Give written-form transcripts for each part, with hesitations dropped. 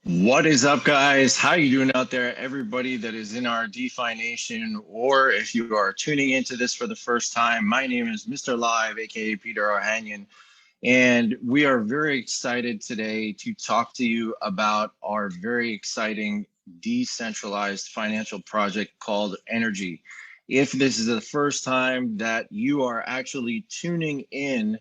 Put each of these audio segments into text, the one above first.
What is up, guys? How you doing out there? Everybody that is in our DeFi Nation, or if you are tuning into this for the first time, my name is Mr. Live, aka Peter Arhanian, and we are very excited today to talk to you about our very exciting decentralized financial project called NRGY. If this is the first time that you are actually tuning in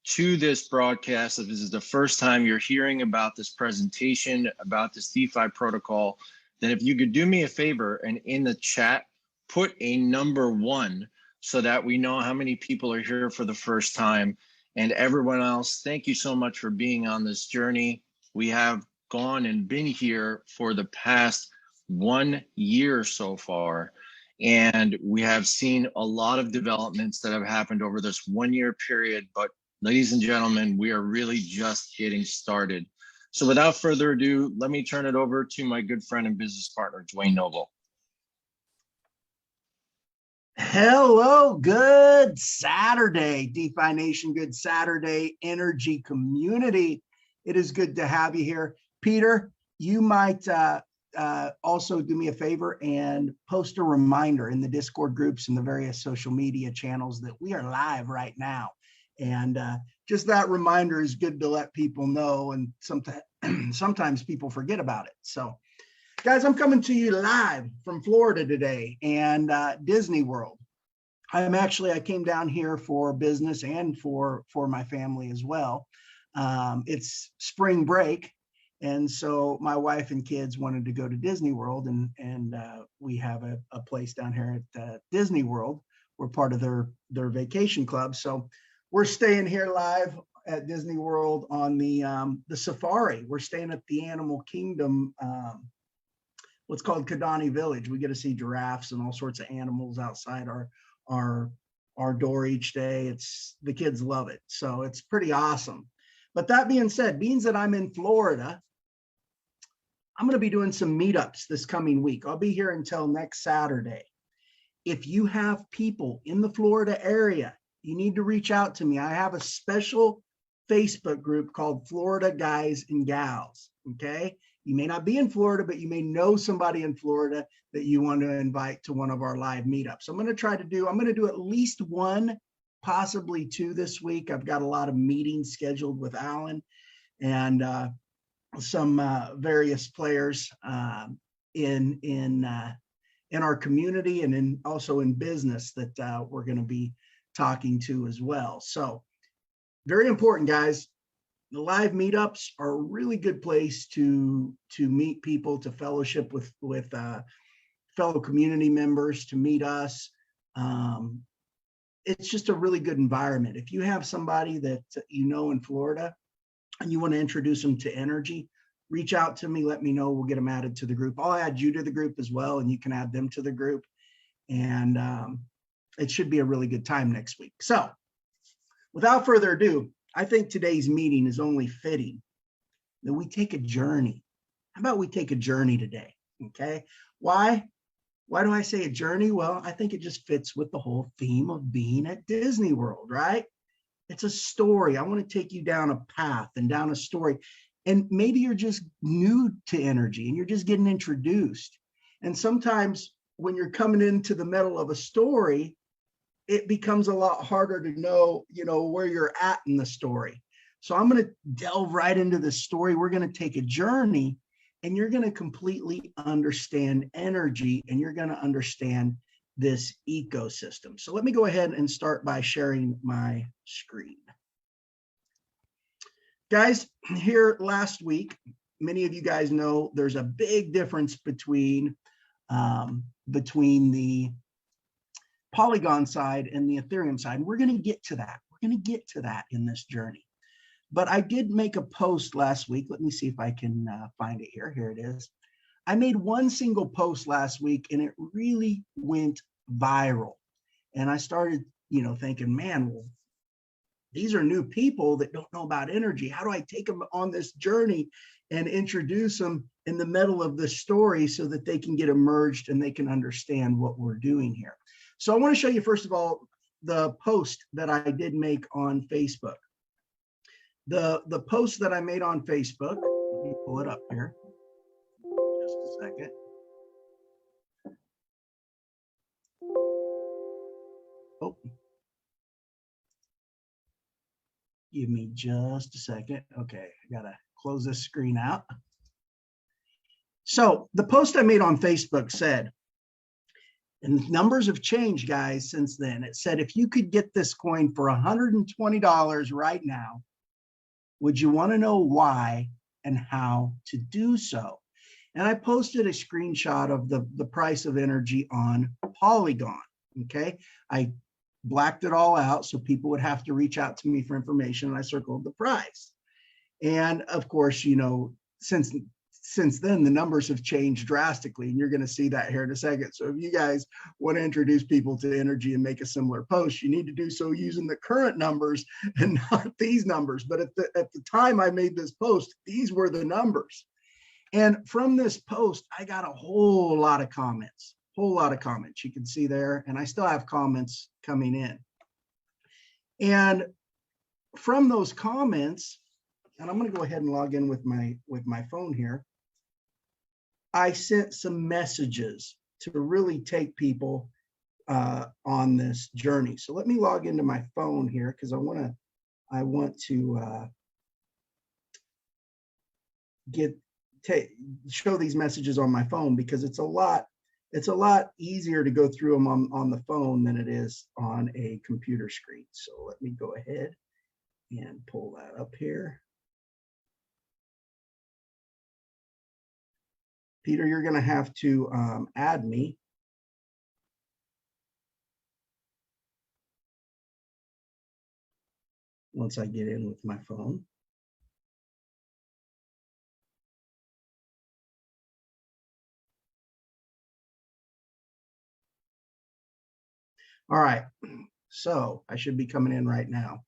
to this broadcast, if this is the first time you're hearing about this presentation, about this DeFi protocol, then if you could do me a favor and in the chat, put a number 1 so that we know how many people are here for the first time. And everyone else, thank you so much for being on this journey. We have gone and been here for the past 1 year so far. And we have seen a lot of developments that have happened over this 1 year period, but ladies and gentlemen, we are really just getting started. So without further ado, let me turn it over to my good friend and business partner, Dwayne Noble. Hello, good Saturday, DeFi Nation, good Saturday, NRGY community. It is good to have you here. Peter, you might also do me a favor and post a reminder in the Discord groups and the various social media channels that we are live right now. And just that reminder is good to let people know, and sometimes people forget about it. So, guys, I'm coming to you live from Florida today and Disney World. I came down here for business and for my family as well. It's spring break, and so my wife and kids wanted to go to Disney World, and we have a place down here at Disney World. We're part of their vacation club, so we're staying here live at Disney World on the safari. We're staying at the Animal Kingdom, what's called Kidani Village. We get to see giraffes and all sorts of animals outside our door each day. The kids love it, so it's pretty awesome. But that being said, means that I'm in Florida. I'm going to be doing some meetups this coming week. I'll be here until next Saturday. If you have people in the Florida area, you need to reach out to me. I have a special Facebook group called Florida Guys and Gals, okay? You may not be in Florida, but you may know somebody in Florida that you want to invite to one of our live meetups. I'm going to do at least 1, possibly 2 this week. I've got a lot of meetings scheduled with Alan and some various players in our community and also in business that we're going to be talking to as well. So very important, guys. The live meetups are a really good place to meet people, to fellowship with fellow community members, to meet us. It's just a really good environment. If you have somebody that you know in Florida and you want to introduce them to NRGY, reach out to me, let me know, we'll get them added to the group. I'll add you to the group as well, and you can add them to the group. And it should be a really good time next week. So without further ado, I think today's meeting is only fitting that we take a journey. How about we take a journey today? Okay. Why do I say a journey? Well, I think it just fits with the whole theme of being at Disney World, right? It's a story. I want to take you down a path and down a story. And maybe you're just new to NRGY and you're just getting introduced. And sometimes when you're coming into the middle of a story, it becomes a lot harder to know, where you're at in the story. So I'm going to delve right into the story. We're going to take a journey, and you're going to completely understand NRGY, and you're going to understand this ecosystem. So let me go ahead and start by sharing my screen. Guys, here last week, many of you guys know there's a big difference between the Polygon side and the Ethereum side. And we're going to get to that. We're going to get to that in this journey. But I did make a post last week. Let me see if I can find it here. Here it is. I made one single post last week, and it really went viral. And I started, thinking, man, well, these are new people that don't know about NRGY. How do I take them on this journey and introduce them in the middle of the story so that they can get immersed and they can understand what we're doing here? So I want to show you, first of all, the post that I did make on Facebook. The post that I made on Facebook, let me pull it up here. second. Oh, give me just a second. Okay, I gotta close this screen out. So the post I made on Facebook said, and numbers have changed, guys, since then. It said, if you could get this coin for $120 right now, would you want to know why and how to do so? And I posted a screenshot of the price of NRGY on Polygon. Okay, I blacked it all out so people would have to reach out to me for information, and I circled the price. And of course, you know, since then the numbers have changed drastically, and you're going to see that here in a second. So if you guys want to introduce people to NRGY and make a similar post, you need to do so using the current numbers and not these numbers. But at the time I made this post, these were the numbers. And from this post, I got a whole lot of comments. You can see there, and I still have comments coming in. And from those comments, and I'm going to go ahead and log in with my phone here, I sent some messages to really take people on this journey. So let me log into my phone here, because I want to show these messages on my phone, because it's a lot easier to go through them on the phone than it is on a computer screen. So let me go ahead and pull that up here. Peter, you're going to have to add me. Once I get in with my phone. All right, so I should be coming in right now.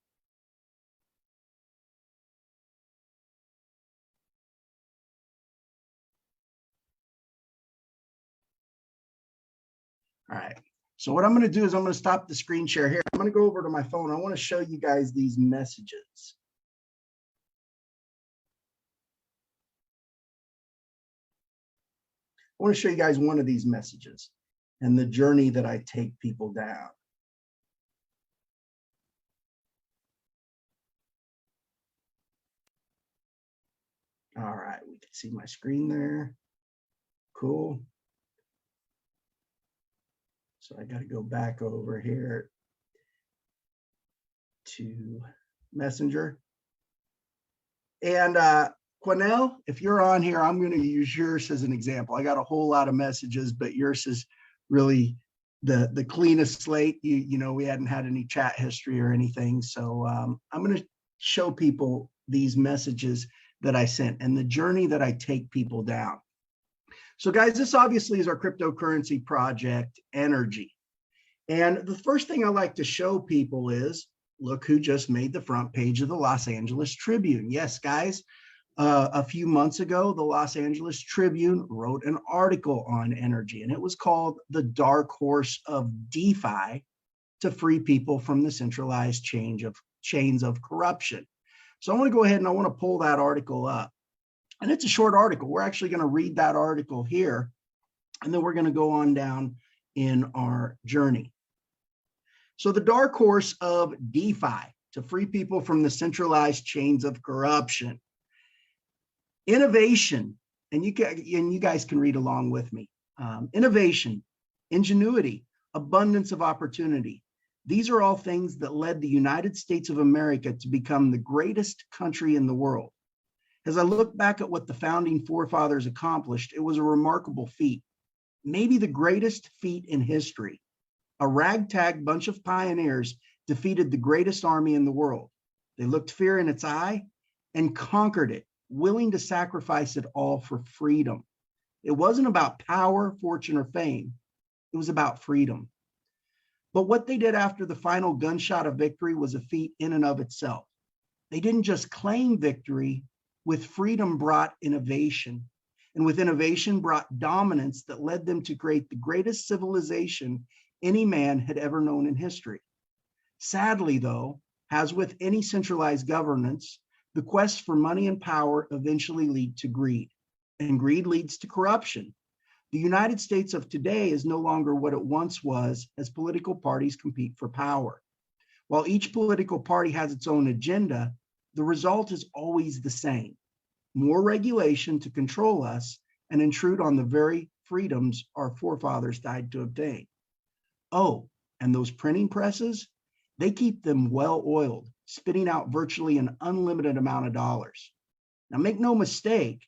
All right, so what I'm going to do is I'm going to stop the screen share here. I'm going to go over to my phone. I want to show you guys these messages. I want to show you guys one of these messages and the journey that I take people down. All right, we can see my screen there. Cool. So I got to go back over here to Messenger. And Quanell, if you're on here, I'm going to use yours as an example. I got a whole lot of messages, but yours is really the cleanest slate. You know, we hadn't had any chat history or anything. So I'm going to show people these messages that I sent and the journey that I take people down. So guys, this obviously is our cryptocurrency project, NRGY. And the first thing I like to show people is, look who just made the front page of the Los Angeles Tribune. Yes, guys, a few months ago, the Los Angeles Tribune wrote an article on NRGY, and it was called "The Dark Horse of DeFi to Free People from the Centralized Chains of Corruption." So I want to go ahead and I want to pull that article up. And it's a short article. We're actually going to read that article here, and then we're going to go on down in our journey. So the dark horse of DeFi to free people from the centralized chains of corruption. Innovation, and you guys can read along with me. Innovation, ingenuity, abundance of opportunity. These are all things that led the United States of America to become the greatest country in the world. As I look back at what the founding forefathers accomplished, it was a remarkable feat, maybe the greatest feat in history. A ragtag bunch of pioneers defeated the greatest army in the world. They looked fear in its eye and conquered it, willing to sacrifice it all for freedom. It wasn't about power, fortune, or fame. It was about freedom. But what they did after the final gunshot of victory was a feat in and of itself. They didn't just claim victory. With freedom brought innovation, and with innovation brought dominance that led them to create the greatest civilization any man had ever known in history. Sadly, though, as with any centralized governance, the quest for money and power eventually lead to greed, and greed leads to corruption, The United States of today is no longer what it once was as political parties compete for power. While each political party has its own agenda, the result is always the same: more regulation to control us and intrude on the very freedoms our forefathers died to obtain. Oh, and those printing presses, they keep them well oiled, spitting out virtually an unlimited amount of dollars. Now, make no mistake,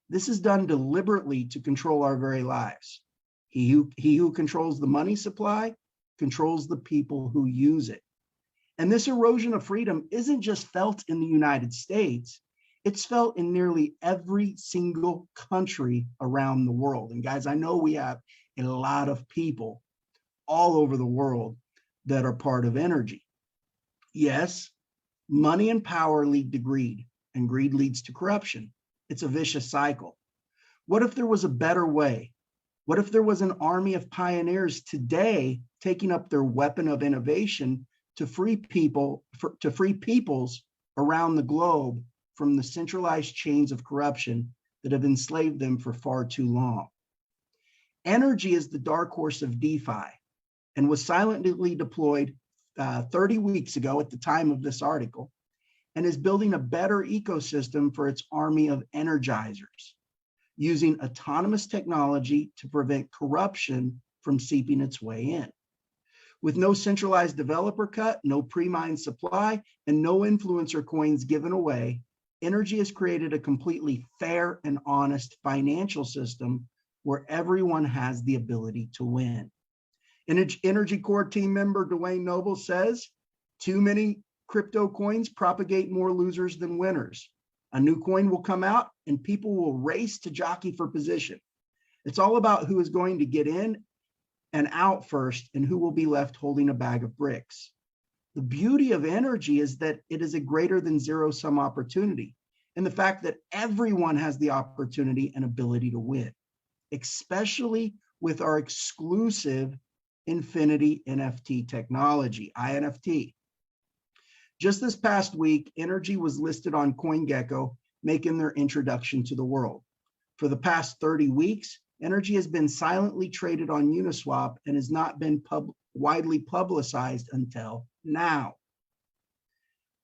this is done deliberately to control our very lives. He who controls the money supply controls the people who use it. And this erosion of freedom isn't just felt in the United States, it's felt in nearly every single country around the world. And guys, I know we have a lot of people all over the world that are part of NRGY. Yes, money and power lead to greed, and greed leads to corruption. It's a vicious cycle. What if there was a better way? What if there was an army of pioneers today taking up their weapon of innovation to free peoples around the globe from the centralized chains of corruption that have enslaved them for far too long? NRGY is the dark horse of DeFi and was silently deployed 30 weeks ago at the time of this article, and is building a better ecosystem for its army of energizers, using autonomous technology to prevent corruption from seeping its way in. With no centralized developer cut, no pre-mined supply, and no influencer coins given away, NRGY has created a completely fair and honest financial system where everyone has the ability to win. NRGY core team member Dwayne Noble says, too many crypto coins propagate more losers than winners. A new coin will come out and people will race to jockey for position. It's all about who is going to get in and out first and who will be left holding a bag of bricks. The beauty of NRGY is that it is a greater than zero-sum opportunity, and the fact that everyone has the opportunity and ability to win, especially with our exclusive Infinity NFT technology, INFT. Just this past week, NRGY was listed on CoinGecko, making their introduction to the world. For the past 30 weeks, NRGY has been silently traded on Uniswap and has not been widely publicized until now.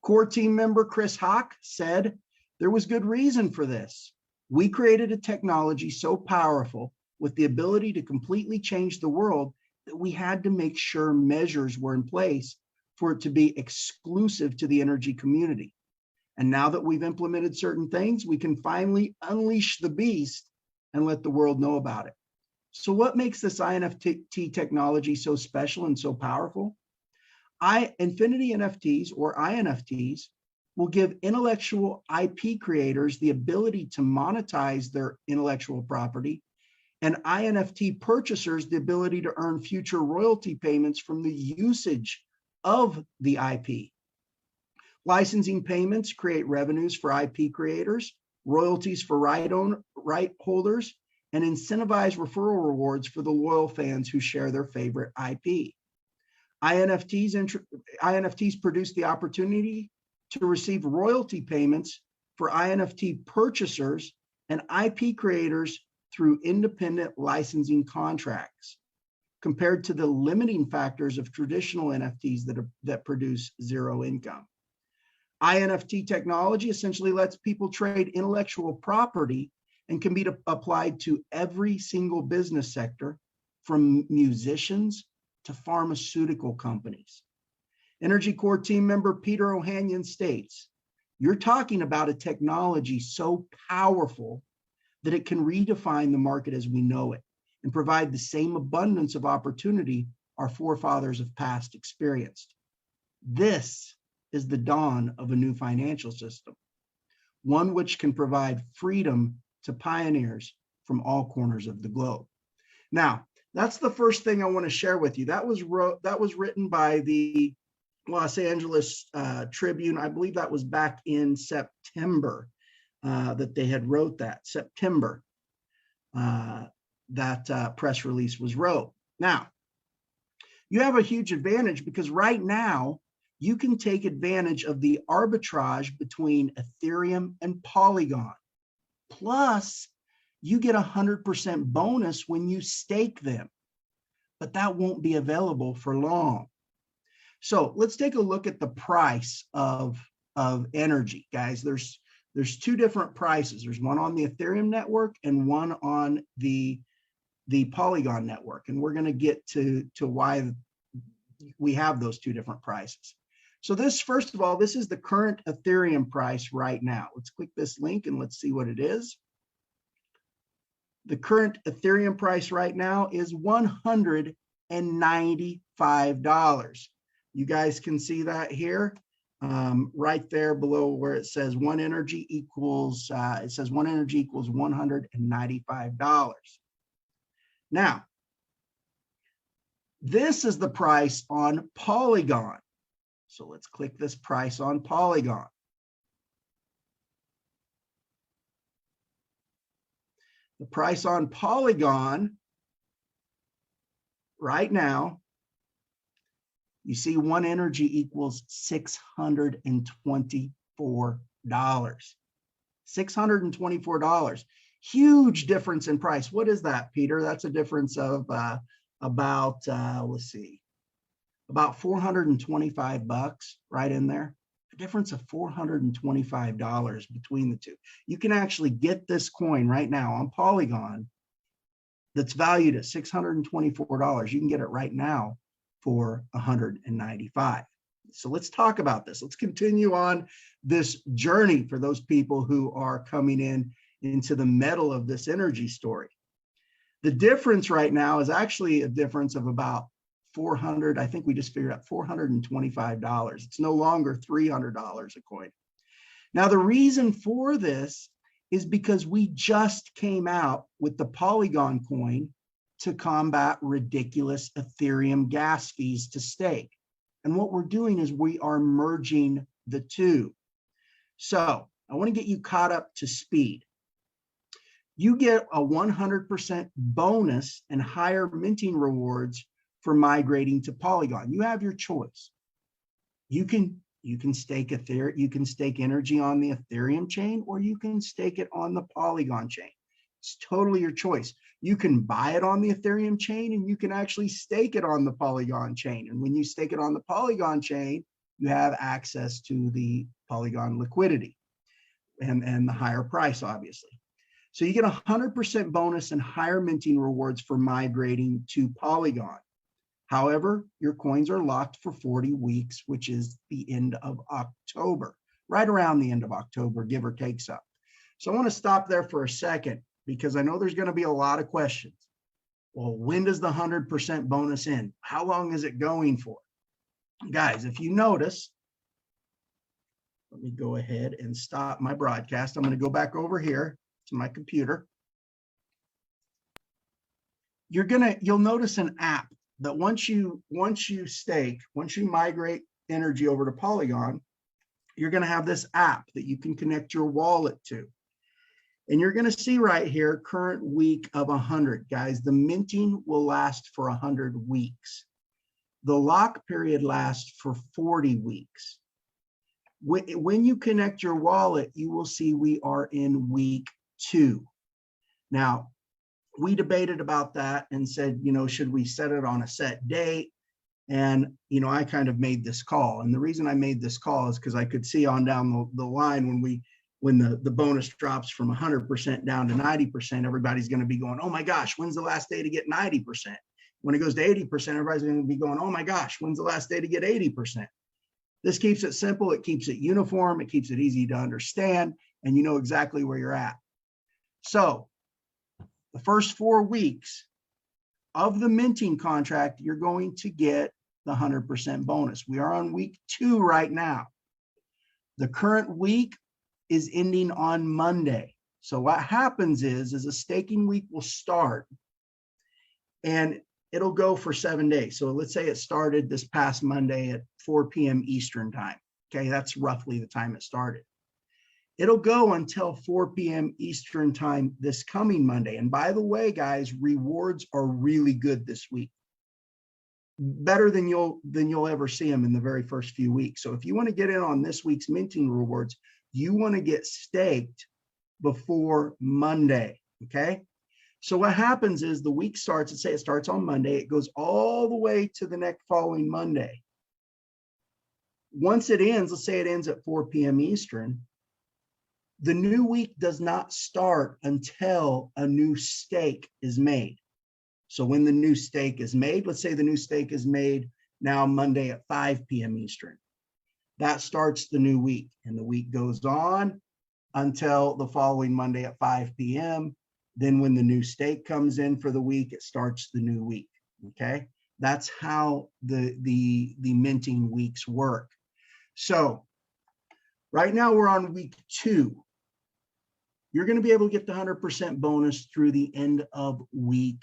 Core team member 𝐁𝐎𝐍𝐒 said, there was good reason for this. We created a technology so powerful with the ability to completely change the world that we had to make sure measures were in place for it to be exclusive to the NRGY community. And now that we've implemented certain things, we can finally unleash the beast and let the world know about it. So what makes this INFT technology so special and so powerful? Infinity NFTs, or INFTs, will give intellectual IP creators the ability to monetize their intellectual property, and INFT purchasers the ability to earn future royalty payments from the usage of the IP. Licensing payments create revenues for IP creators, royalties for right holders, and incentivize referral rewards for the loyal fans who share their favorite IP. INFTs produce the opportunity to receive royalty payments for INFT purchasers and IP creators through independent licensing contracts, compared to the limiting factors of traditional NFTs that produce zero income. INFT technology essentially lets people trade intellectual property and can be applied to every single business sector, from musicians to pharmaceutical companies. NRGY core team member Peter Ohanian states, you're talking about a technology so powerful that it can redefine the market as we know it and provide the same abundance of opportunity our forefathers have past experienced. This is the dawn of a new financial system, one which can provide freedom to pioneers from all corners of the globe. Now, that's the first thing I want to share with you. That was written by the Los Angeles Tribune. I believe that was back in September that they had wrote that. September, that press release was wrote. Now, you have a huge advantage because right now, you can take advantage of the arbitrage between Ethereum and Polygon. Plus, you get 100% bonus when you stake them, but that won't be available for long. So let's take a look at the price of NRGY, guys. There's two different prices. There's one on the Ethereum network and one on the Polygon network. And we're going to get to why we have those two different prices. So this, first of all, this is the current Ethereum price right now. Let's click this link and let's see what it is. The current Ethereum price right now is $195. You guys can see that here, right there below where it says one NRGY equals, it says one NRGY equals $195. Now, this is the price on Polygon. So let's click this price on Polygon. The price on Polygon right now, you see one NRGY equals $624. $624. Huge difference in price. What is that, Peter? That's a difference of about let's see, about $425 right in there. A difference of $425 between the two. You can actually get this coin right now on Polygon that's valued at $624. You can get it right now for $195. So let's talk about this. Let's continue on this journey for those people who are coming into the middle of this NRGY story. The difference right now is actually a difference of about 400. I think we just figured out $425. It's no longer $300 a coin. Now, the reason for this is because we just came out with the Polygon coin to combat ridiculous Ethereum gas fees to stake. And what we're doing is we are merging the two. So I want to get you caught up to speed. You get a 100% bonus and higher minting rewards for migrating to Polygon. You have your choice. You can stake Ethereum, you can stake NRGY on the Ethereum chain, or you can stake it on the Polygon chain. It's totally your choice. You can buy it on the Ethereum chain, and you can actually stake it on the Polygon chain. And when you stake it on the Polygon chain, you have access to the Polygon liquidity and the higher price, obviously. So you get 100% bonus and higher minting rewards for migrating to Polygon. However, your coins are locked for 40 weeks, which is the end of October, right around the end of October, give or take some. So I want to stop there for a second because I know there's going to be a lot of questions. Well, when does the 100% bonus end? How long is it going for? Guys, if you notice, let me go ahead and stop my broadcast. I'm going to go back over here to my computer. You'll notice an app that once you migrate NRGY over to Polygon, you're going to have this app that you can connect your wallet to. And you're going to see right here, current week of 100. Guys, the minting will last for 100 weeks. The lock period lasts for 40 weeks. When you connect your wallet, you will see we are in week 2. Now, we debated about that and said, should we set it on a set date? And, I kind of made this call. And the reason I made this call is because I could see on down the line when the bonus drops from 100% down to 90%, everybody's going to be going, oh my gosh, when's the last day to get 90%? When it goes to 80%, everybody's going to be going, oh my gosh, when's the last day to get 80%? This keeps it simple. It keeps it uniform. It keeps it easy to understand. And you know exactly where you're at. So the first 4 weeks of the minting contract, you're going to get the 100% bonus. We are on week 2 right now. The current week is ending on Monday. So what happens is a staking week will start and it'll go for 7 days. So let's say it started this past Monday at 4 p.m. Eastern time. Okay, that's roughly the time it started. It'll go until 4 p.m. Eastern time this coming Monday. And by the way, guys, rewards are really good this week. Better than you'll ever see them in the very first few weeks. So if you want to get in on this week's minting rewards, you want to get staked before Monday. okay? So what happens is the week starts, let's say it starts on Monday, it goes all the way to the next following Monday. Once it ends, let's say it ends at 4 p.m. Eastern, the new week does not start until a new stake is made. So when the new stake is made, let's say the new stake is made now Monday at 5 p.m. Eastern. That starts the new week, and the week goes on until the following Monday at 5 p.m. Then when the new stake comes in for the week, it starts the new week, okay? That's how the minting weeks work. So right now we're on week 2. You're going to be able to get the 100% bonus through the end of week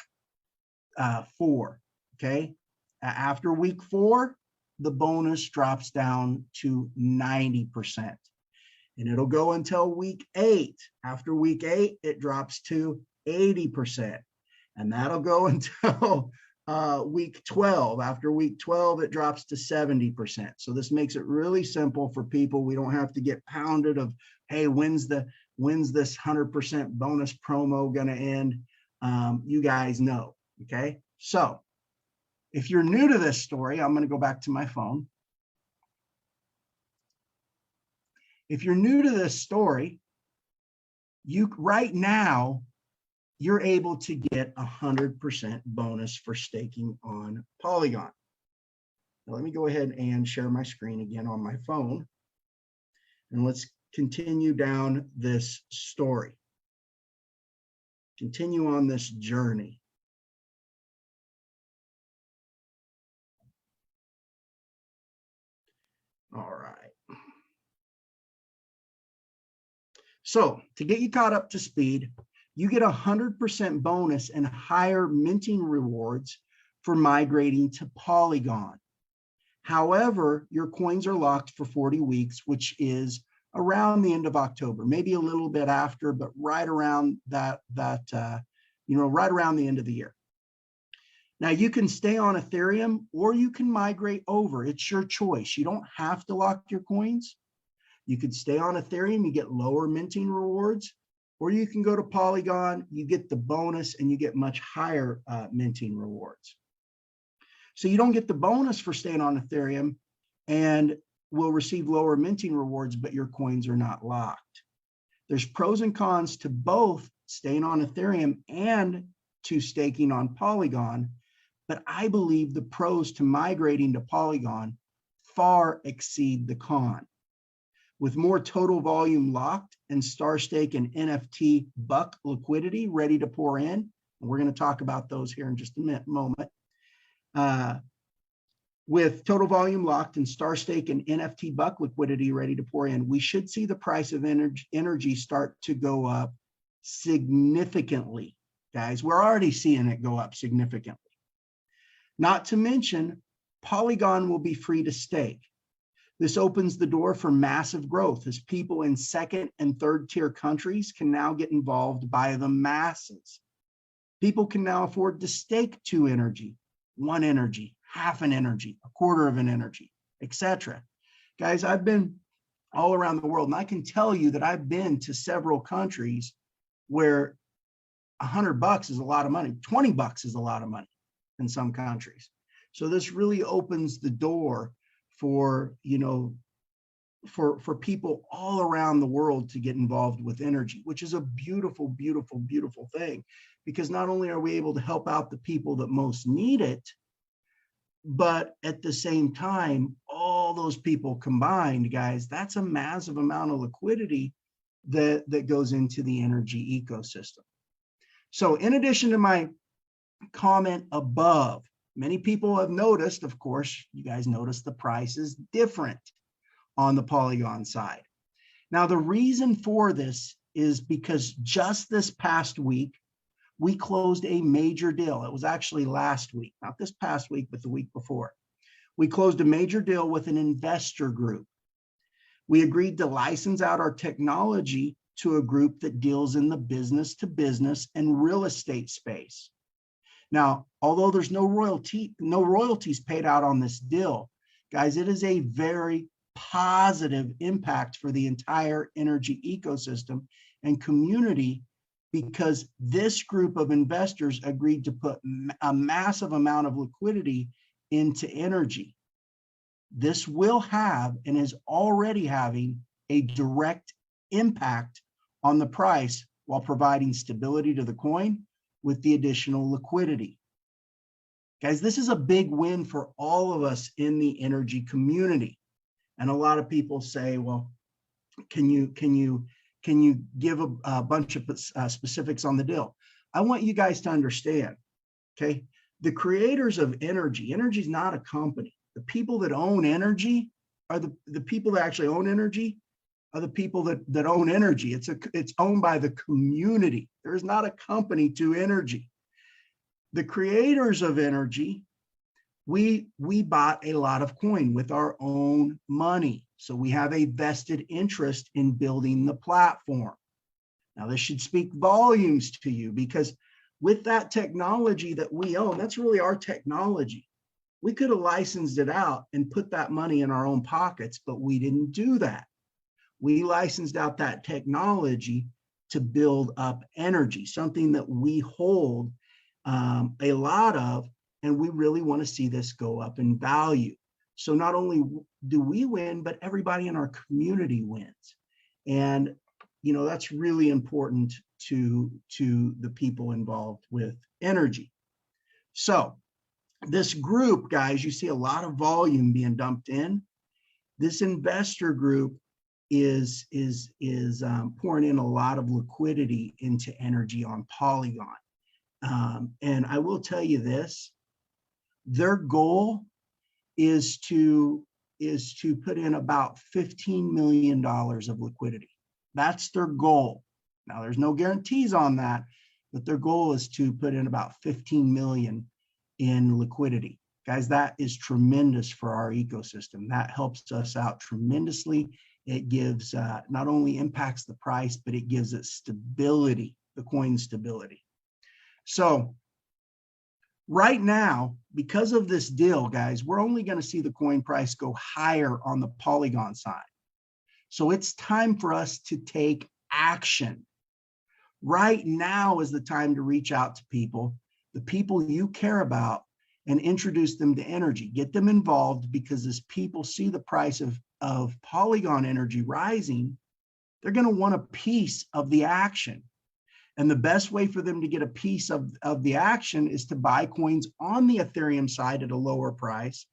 4, okay? After week 4, the bonus drops down to 90%. And it'll go until week 8. After week 8, it drops to 80%. And that'll go until week 12. After week 12, it drops to 70%. So this makes it really simple for people. We don't have to get pounded of, hey, when's this 100% bonus promo going to end? You guys know, okay? So if you're new to this story, I'm going to go back to my phone. If you're new to this story, right now, you're able to get 100% bonus for staking on Polygon. Now, let me go ahead and share my screen again on my phone. And let's continue down this story. Continue on this journey. All right. So to get you caught up to speed, you get 100% bonus and higher minting rewards for migrating to Polygon. However, your coins are locked for 40 weeks, which is around the end of October, maybe a little bit after, but right around right around the end of the year. Now you can stay on Ethereum or you can migrate over. It's your choice. You don't have to lock your coins. You could stay on Ethereum, you get lower minting rewards, or you can go to Polygon, you get the bonus and you get much higher minting rewards. So you don't get the bonus for staying on Ethereum and will receive lower minting rewards, but your coins are not locked. There's pros and cons to both staying on Ethereum and to staking on Polygon, but I believe the pros to migrating to Polygon far exceed the con. With more total volume locked and StarStake and NFT buck liquidity ready to pour in, and we're going to talk about those here in just a moment. With total volume locked and StarStake and NFT buck liquidity ready to pour in, we should see the price of energy start to go up significantly. Guys, we're already seeing it go up significantly. Not to mention, Polygon will be free to stake. This opens the door for massive growth as people in second and third tier countries can now get involved by the masses. People can now afford to stake 2 energy, 1 energy, half an energy, a quarter of an energy, etc. Guys, I've been all around the world, and I can tell you that I've been to several countries where $100 is a lot of money, $20 is a lot of money in some countries. So this really opens the door for, for people all around the world to get involved with energy, which is a beautiful, beautiful, beautiful thing, because not only are we able to help out the people that most need it, but at the same time, all those people combined, guys, that's a massive amount of liquidity that goes into the energy ecosystem. So in addition to my comment above, many people have noticed, of course, you guys noticed the price is different on the Polygon side. Now, the reason for this is because just this past week, we closed a major deal. It was actually last week, not this past week, but the week before. We closed a major deal with an investor group. We agreed to license out our technology to a group that deals in the business to business and real estate space. Now, although there's no royalties paid out on this deal, guys, it is a very positive impact for the entire energy ecosystem and community because this group of investors agreed to put a massive amount of liquidity into NRGY. This will have and is already having a direct impact on the price while providing stability to the coin with the additional liquidity. Guys, this is a big win for all of us in the NRGY community. And a lot of people say, well, can you give a bunch of specifics on the deal? I want you guys to understand, okay? The creators of NRGY is not a company. The people that own NRGY are the people that actually own NRGY are the people that own NRGY. It's owned by the community. There is not a company to NRGY. The creators of NRGY, we bought a lot of coin with our own money. So we have a vested interest in building the platform. Now this should speak volumes to you, because with that technology that we own, that's really our technology. We could have licensed it out and put that money in our own pockets, but we didn't do that. We licensed out that technology to build up NRGY, something that we hold a lot of, and we really want to see this go up in value. So not only do we win, but everybody in our community wins. And, you know, that's really important to the people involved with NRGY. So this group, guys, you see a lot of volume being dumped in. This investor group is pouring in a lot of liquidity into NRGY on Polygon. And I will tell you this, their goal is to put in about $15 million of liquidity. That's their goal. Now, there's no guarantees on that, but their goal is to put in about 15 million in liquidity. Guys, that is tremendous for our ecosystem. That helps us out tremendously. It gives, not only impacts the price, but it gives it stability, the coin stability. So right now, because of this deal, guys, we're only going to see the coin price go higher on the Polygon side. So it's time for us to take action. Right now is the time to reach out to people, the people you care about, and introduce them to NRGY. Get them involved, because as people see the price of Polygon NRGY rising, they're going to want a piece of the action. And the best way for them to get a piece of the action is to buy coins on the Ethereum side at a lower price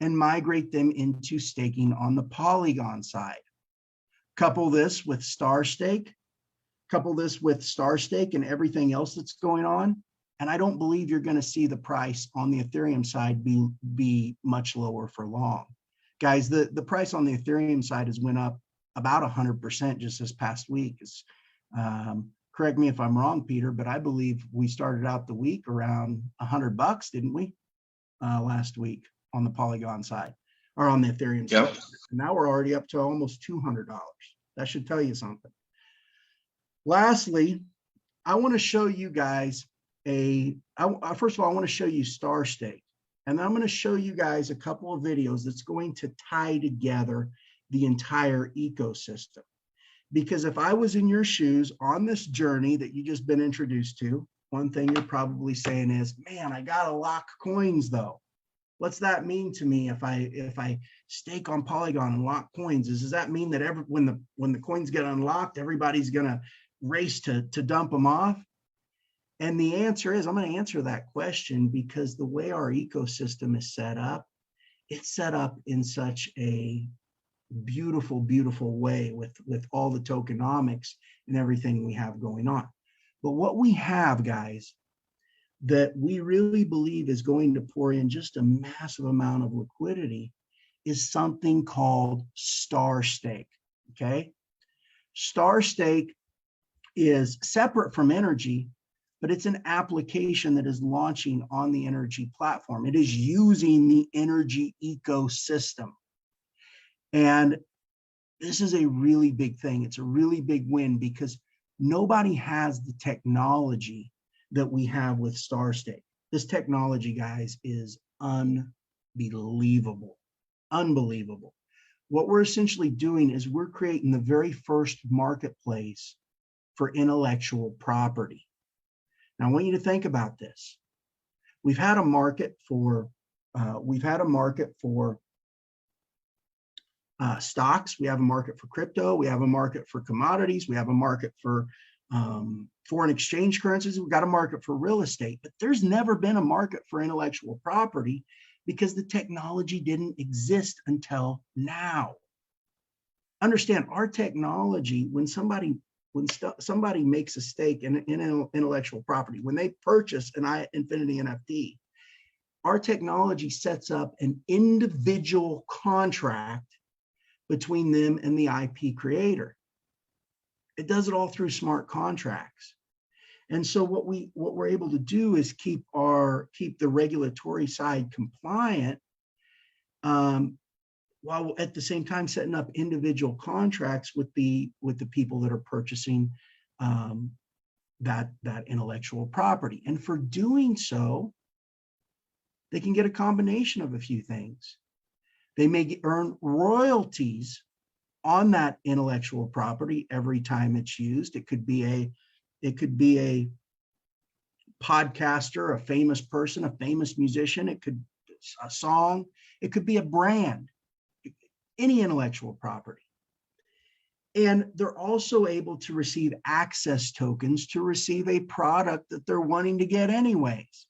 and migrate them into staking on the Polygon side. Couple this with StarStake, and everything else that's going on, and I don't believe you're going to see the price on the Ethereum side be much lower for long. Guys, the price on the Ethereum side has went up about 100% just this past week. Correct me if I'm wrong, Peter, but I believe we started out the week around $100, didn't we? Last week on the Polygon side, or on the Ethereum side. And now we're already up to almost $200. That should tell you something. Lastly, I want to show you guys first of all, I want to show you StarStake. And then I'm going to show you guys a couple of videos that's going to tie together the entire ecosystem. Because if I was in your shoes on this journey that you just been introduced to, one thing you're probably saying is, man, I got to lock coins though. What's that mean to me if I stake on Polygon and lock coins? Does that mean that when the coins get unlocked, everybody's going to race to dump them off? And the answer is, I'm going to answer that question because the way our ecosystem is set up, it's set up in such a beautiful, beautiful way with all the tokenomics and everything we have going on. But what we have, guys, that we really believe is going to pour in just a massive amount of liquidity is something called StarStake, okay? StarStake is separate from NRGY, but it's an application that is launching on the NRGY platform. It is using the NRGY ecosystem. And this is a really big thing. It's a really big win because nobody has the technology that we have with StarStake. This technology, guys, is unbelievable, unbelievable. What we're essentially doing is we're creating the very first marketplace for intellectual property. Now, I want you to think about this. We've had a market for stocks. We have a market for crypto. We have a market for commodities. We have a market for foreign exchange currencies. We've got a market for real estate, but there's never been a market for intellectual property because the technology didn't exist until now. Understand, our technology, when somebody makes a stake in intellectual property, when they purchase an Infinity NFT, our technology sets up an individual contract between them and the IP creator. It does it all through smart contracts. And so what we're able to do is keep the regulatory side compliant, while at the same time setting up individual contracts with the people that are purchasing that intellectual property. And for doing so, they can get a combination of a few things. They may earn royalties on that intellectual property every time it's used. It could be a podcaster, a famous person, a famous musician. It could be a song. It could be a brand, any intellectual property. And they're also able to receive access tokens to receive a product that they're wanting to get anyways.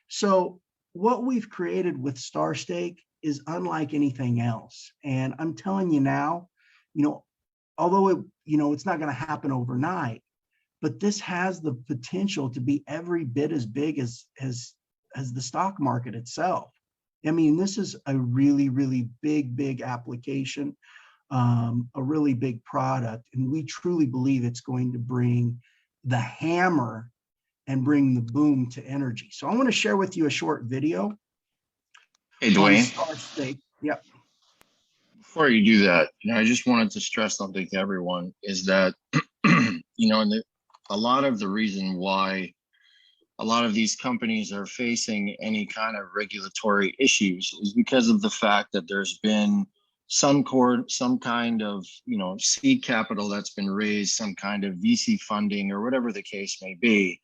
So what we've created with StarStake is unlike anything else. And I'm telling you now, although it's not going to happen overnight, but this has the potential to be every bit as big as the stock market itself. I mean, this is a really, really big application, a really big product, and we truly believe it's going to bring the hammer and bring the boom to energy. So I want to share with you a short video. Hey, Dwayne. StarStake. Yep. Before you do that, I just wanted to stress something to everyone is that, a lot of the reason why a lot of these companies are facing any kind of regulatory issues is because of the fact that there's been some kind of, seed capital that's been raised, some kind of VC funding or whatever the case may be.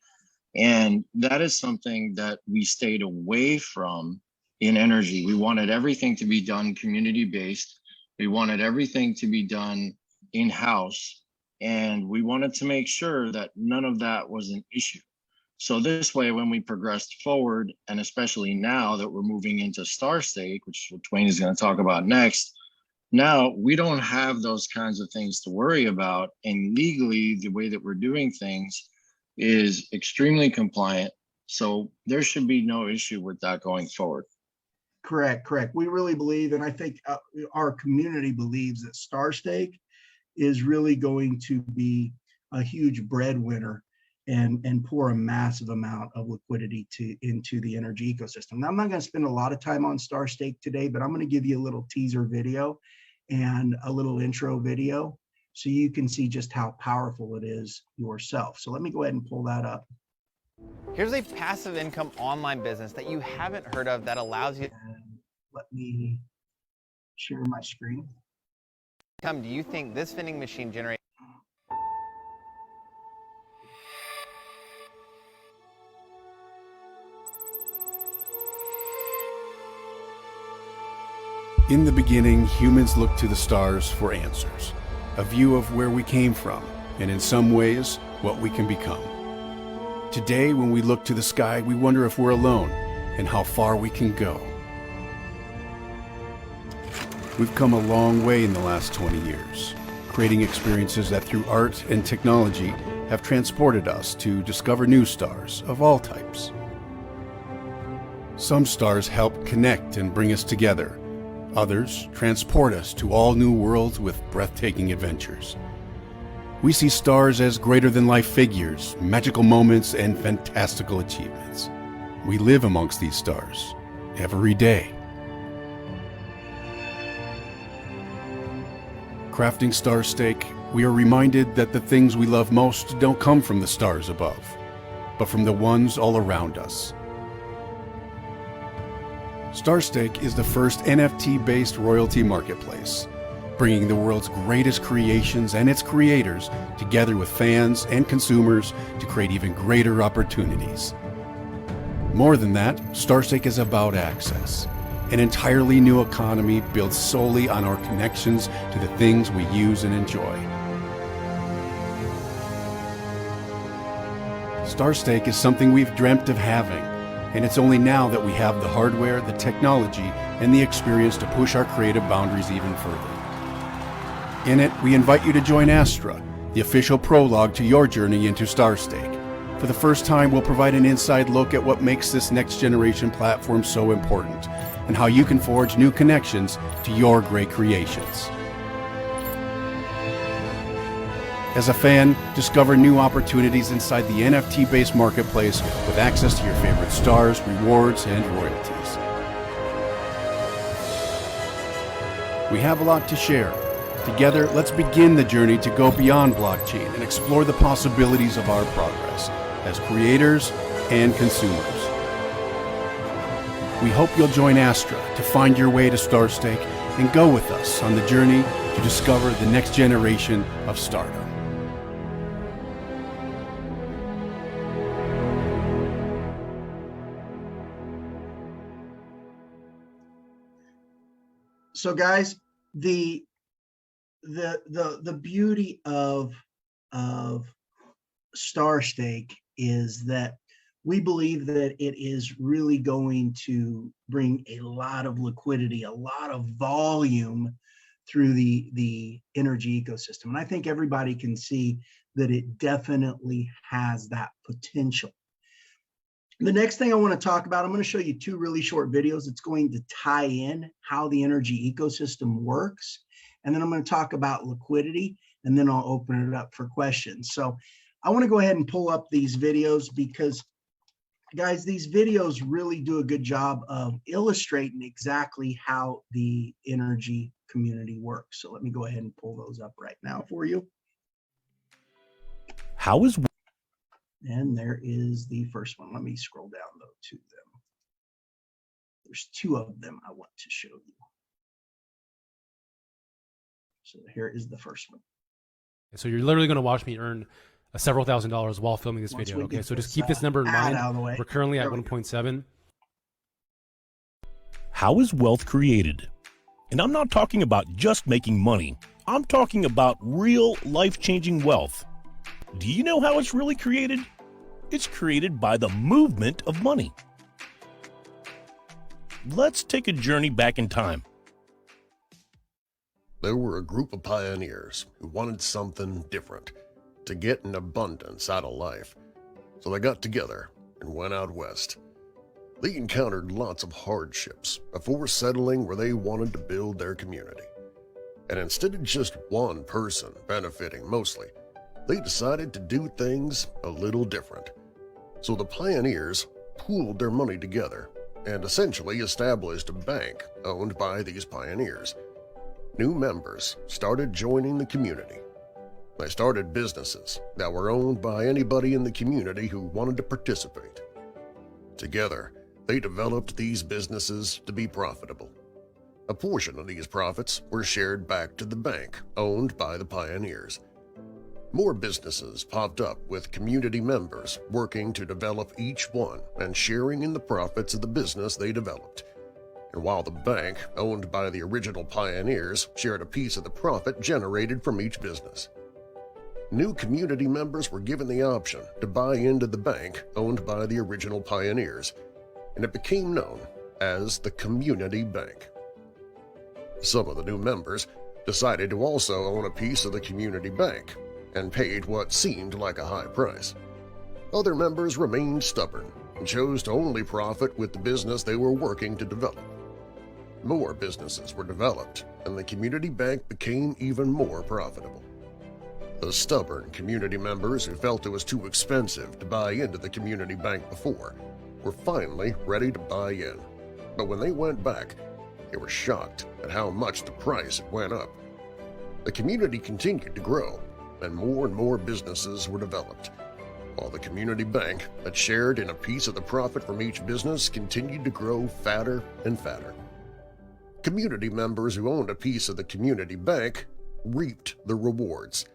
And that is something that we stayed away from in energy. We wanted everything to be done community-based. We wanted everything to be done in-house. And we wanted to make sure that none of that was an issue. So this way, when we progressed forward, and especially now that we're moving into StarStake, which Dwayne is going to talk about next, now we don't have those kinds of things to worry about. And legally, the way that we're doing things is extremely compliant. So there should be no issue with that going forward. Correct. We really believe, and I think our community believes, that StarStake is really going to be a huge breadwinner and pour a massive amount of liquidity into the energy ecosystem. Now, I'm not going to spend a lot of time on StarStake today, but I'm going to give you a little teaser video and a little intro video so you can see just how powerful it is yourself. So let me go ahead and pull that up. Here's a passive income online business that you haven't heard of that allows you. And let me share my screen. Do you think this vending machine generates? In the beginning, humans looked to the stars for answers, a view of where we came from, and in some ways, what we can become. Today, when we look to the sky, we wonder if we're alone and how far we can go. We've come a long way in the last 20 years, creating experiences that through art and technology have transported us to discover new stars of all types. Some stars help connect and bring us together. Others transport us to all new worlds with breathtaking adventures. We see stars as greater-than-life figures, magical moments, and fantastical achievements. We live amongst these stars every day. Crafting StarStake, we are reminded that the things we love most don't come from the stars above, but from the ones all around us. StarStake is the first NFT-based royalty marketplace, bringing the world's greatest creations and its creators together with fans and consumers to create even greater opportunities. More than that, StarStake is about access, an entirely new economy built solely on our connections to the things we use and enjoy. StarStake is something we've dreamt of having, and it's only now that we have the hardware, the technology, and the experience to push our creative boundaries even further. In it, we invite you to join Astra, the official prologue to your journey into StarStake. For the first time, we'll provide an inside look at what makes this next generation platform so important, and how you can forge new connections to your great creations. As a fan, discover new opportunities inside the NFT-based marketplace with access to your favorite stars, rewards, and royalties. We have a lot to share. Together, let's begin the journey to go beyond blockchain and explore the possibilities of our progress as creators and consumers. We hope you'll join Astra to find your way to StarStake and go with us on the journey to discover the next generation of stardom. So guys, the beauty of StarStake is that we believe that it is really going to bring a lot of liquidity, a lot of volume through the NRGY ecosystem. And I think everybody can see that it definitely has that potential. The next thing I want to talk about, I'm going to show you two really short videos. It's going to tie in how the NRGY ecosystem works. And then I'm going to talk about liquidity, and then I'll open it up for questions. So I want to go ahead and pull up these videos because, guys, these videos really do a good job of illustrating exactly how the NRGY community works. So let me go ahead and pull those up right now for you. And there is the first one. Let me scroll down though to them. There's two of them I want to show you. So here is the first one. So you're literally going to watch me earn several $1,000s while filming this video. Okay, so just keep this number in mind. We're currently at 1.7. How is wealth created? And I'm not talking about just making money. I'm talking about real life-changing wealth. Do you know how it's really created? It's created by the movement of money. Let's take a journey back in time. There were a group of pioneers who wanted something different, to get an abundance out of life. So they got together and went out west. They encountered lots of hardships before settling where they wanted to build their community. And instead of just one person benefiting mostly, they decided to do things a little different. So the pioneers pooled their money together and essentially established a bank owned by these pioneers. New members started joining the community. They started businesses that were owned by anybody in the community who wanted to participate. Together, they developed these businesses to be profitable. A portion of these profits were shared back to the bank owned by the pioneers. More businesses popped up with community members working to develop each one and sharing in the profits of the business they developed. And while the bank, owned by the original pioneers, shared a piece of the profit generated from each business. New community members were given the option to buy into the bank owned by the original pioneers, and it became known as the Community Bank. Some of the new members decided to also own a piece of the Community Bank and paid what seemed like a high price. Other members remained stubborn and chose to only profit with the business they were working to develop. More businesses were developed, and the Community Bank became even more profitable. The stubborn community members who felt it was too expensive to buy into the Community Bank before were finally ready to buy in. But when they went back, they were shocked at how much the price went up. The community continued to grow, and more businesses were developed, while the Community Bank that shared in a piece of the profit from each business continued to grow fatter and fatter. community members who owned a piece of the community bank reaped the rewards.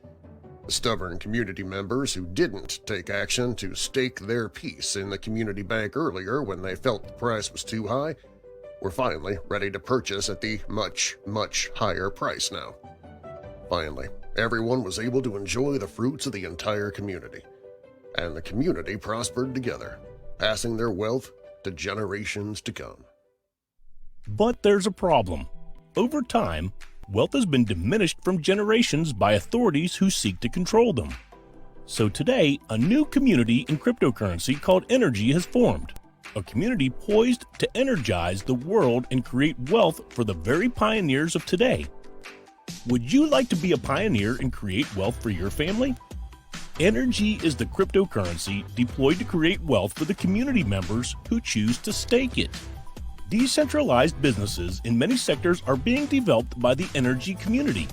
The stubborn community members who didn't take action to stake their piece in the community bank earlier when they felt the price was too high were finally ready to purchase at the much, much higher price now. Finally, everyone was able to enjoy the fruits of the entire community, and the community prospered together, passing their wealth to generations to come. But there's a problem. Over time, wealth has been diminished from generations by authorities who seek to control them. So today, a new community in cryptocurrency called NRGY has formed, a community poised to energize the world and create wealth for the very pioneers of today. Would you like to be a pioneer and create wealth for your family? NRGY is the cryptocurrency deployed to create wealth for the community members who choose to stake it. Decentralized businesses in many sectors are being developed by the NRGY community.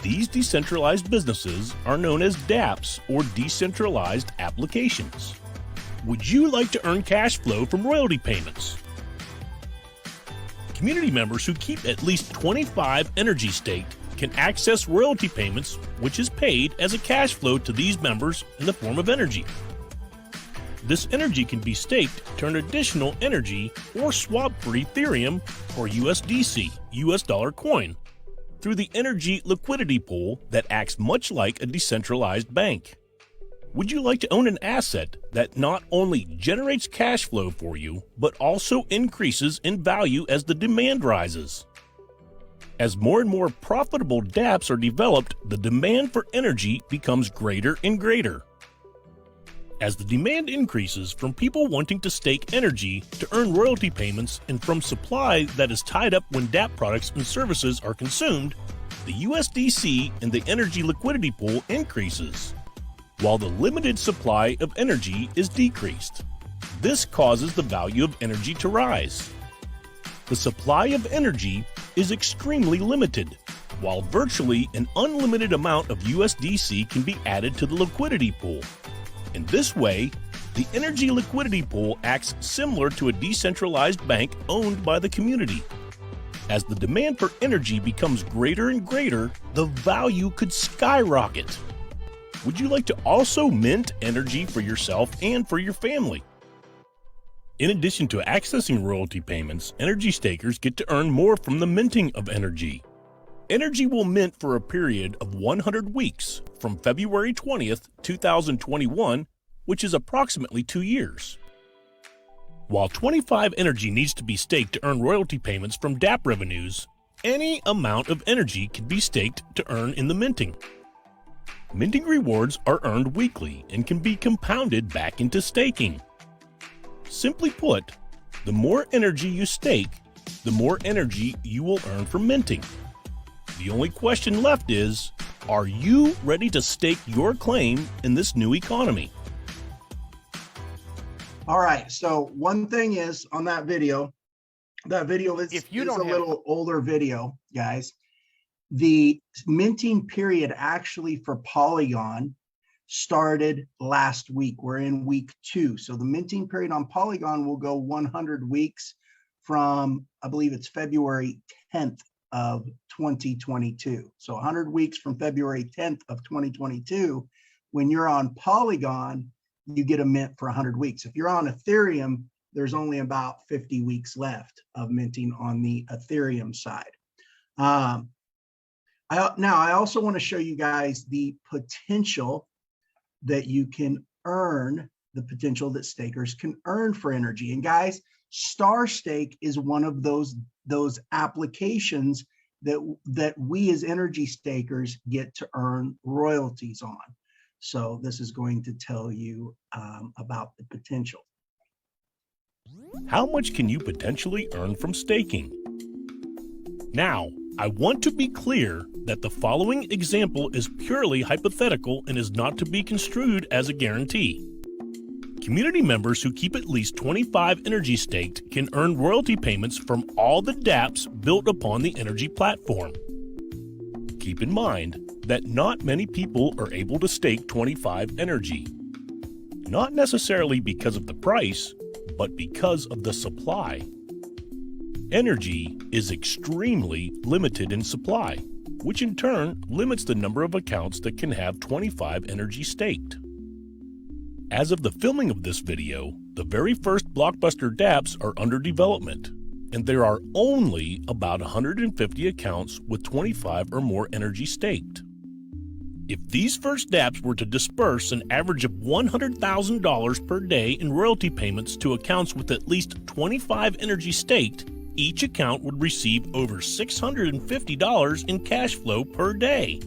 These decentralized businesses are known as dApps, or decentralized applications. Would you like to earn cash flow from royalty payments? Community members who keep at least 25 NRGY staked can access royalty payments, which is paid as a cash flow to these members in the form of NRGY. This NRGY can be staked to earn additional NRGY or swap for Ethereum or USDC, US dollar coin, through the NRGY liquidity pool that acts much like a decentralized bank. Would you like to own an asset that not only generates cash flow for you, but also increases in value as the demand rises? As more and more profitable dApps are developed, the demand for NRGY becomes greater and greater. As the demand increases from people wanting to stake NRGY to earn royalty payments and from supply that is tied up when dApp products and services are consumed, the USDC in the NRGY liquidity pool increases, while the limited supply of NRGY is decreased. This causes the value of NRGY to rise. The supply of NRGY is extremely limited, while virtually an unlimited amount of USDC can be added to the liquidity pool. In this way, the NRGY liquidity pool acts similar to a decentralized bank owned by the community. As the demand for NRGY becomes greater and greater, the value could skyrocket. Would you like to also mint NRGY for yourself and for your family? In addition to accessing royalty payments, NRGY stakers get to earn more from the minting of NRGY. NRGY will mint for a period of 100 weeks from February 20th, 2021, which is approximately 2 years. While 25 NRGY needs to be staked to earn royalty payments from dApp revenues, any amount of NRGY can be staked to earn in the minting. Minting rewards are earned weekly and can be compounded back into staking. Simply put, the more NRGY you stake, the more NRGY you will earn from minting. The only question left is, are you ready to stake your claim in this new economy? All right, so one thing is on that video is a little older video, guys. The minting period actually for Polygon started last week. We're in week 2. So the minting period on Polygon will go 100 weeks from, I believe it's February 10th of 2022. So 100 weeks from February 10th of 2022. When you're on Polygon, you get a mint for 100 weeks. If you're on Ethereum, there's only about 50 weeks left of minting on the Ethereum side. I also want to show you guys the potential that you can earn, the potential that stakers can earn for NRGY. And guys, Star Stake is one of those applications that we as NRGY stakers get to earn royalties on. So this is going to tell you about the potential. How much can you potentially earn from staking? Now, I want to be clear that the following example is purely hypothetical and is not to be construed as a guarantee. Community members who keep at least 25 NRGY staked can earn royalty payments from all the dApps built upon the NRGY platform. Keep in mind that not many people are able to stake 25 NRGY. Not necessarily because of the price, but because of the supply. Energy is extremely limited in supply, which in turn limits the number of accounts that can have 25 Energy staked. As of the filming of this video, the very first blockbuster dApps are under development, and there are only about 150 accounts with 25 or more Energy staked. If these first dApps were to disperse an average of $100,000 per day in royalty payments to accounts with at least 25 Energy staked, each account would receive over $650 in cash flow per day.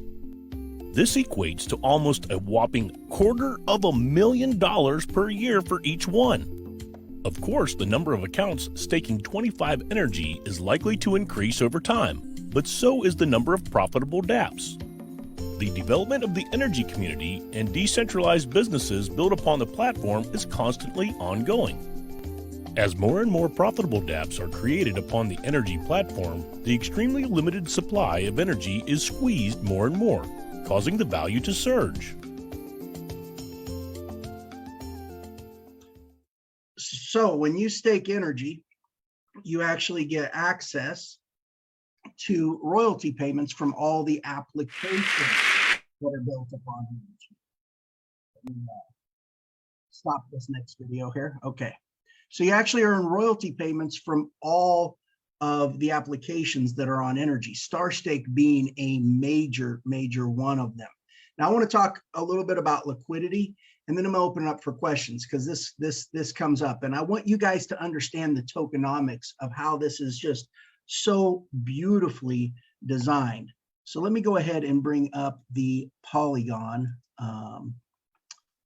This equates to almost a whopping $250,000 per year for each one. Of course, the number of accounts staking 25 Energy is likely to increase over time, but so is the number of profitable dApps. The development of the Energy community and decentralized businesses built upon the platform is constantly ongoing. As more and more profitable dApps are created upon the Energy platform, the extremely limited supply of Energy is squeezed more and more, causing the value to surge. So when you stake Energy, you actually get access to royalty payments from all the applications that are built upon Energy. Let me stop this next video here. Okay. So you actually earn royalty payments from all of the applications that are on Energy, StarStake being a major one of them. Now I want to talk a little bit about liquidity, and then I'm going to open it up for questions because this comes up, and I want you guys to understand the tokenomics of how this is just so beautifully designed. So let me go ahead and bring up the Polygon. Let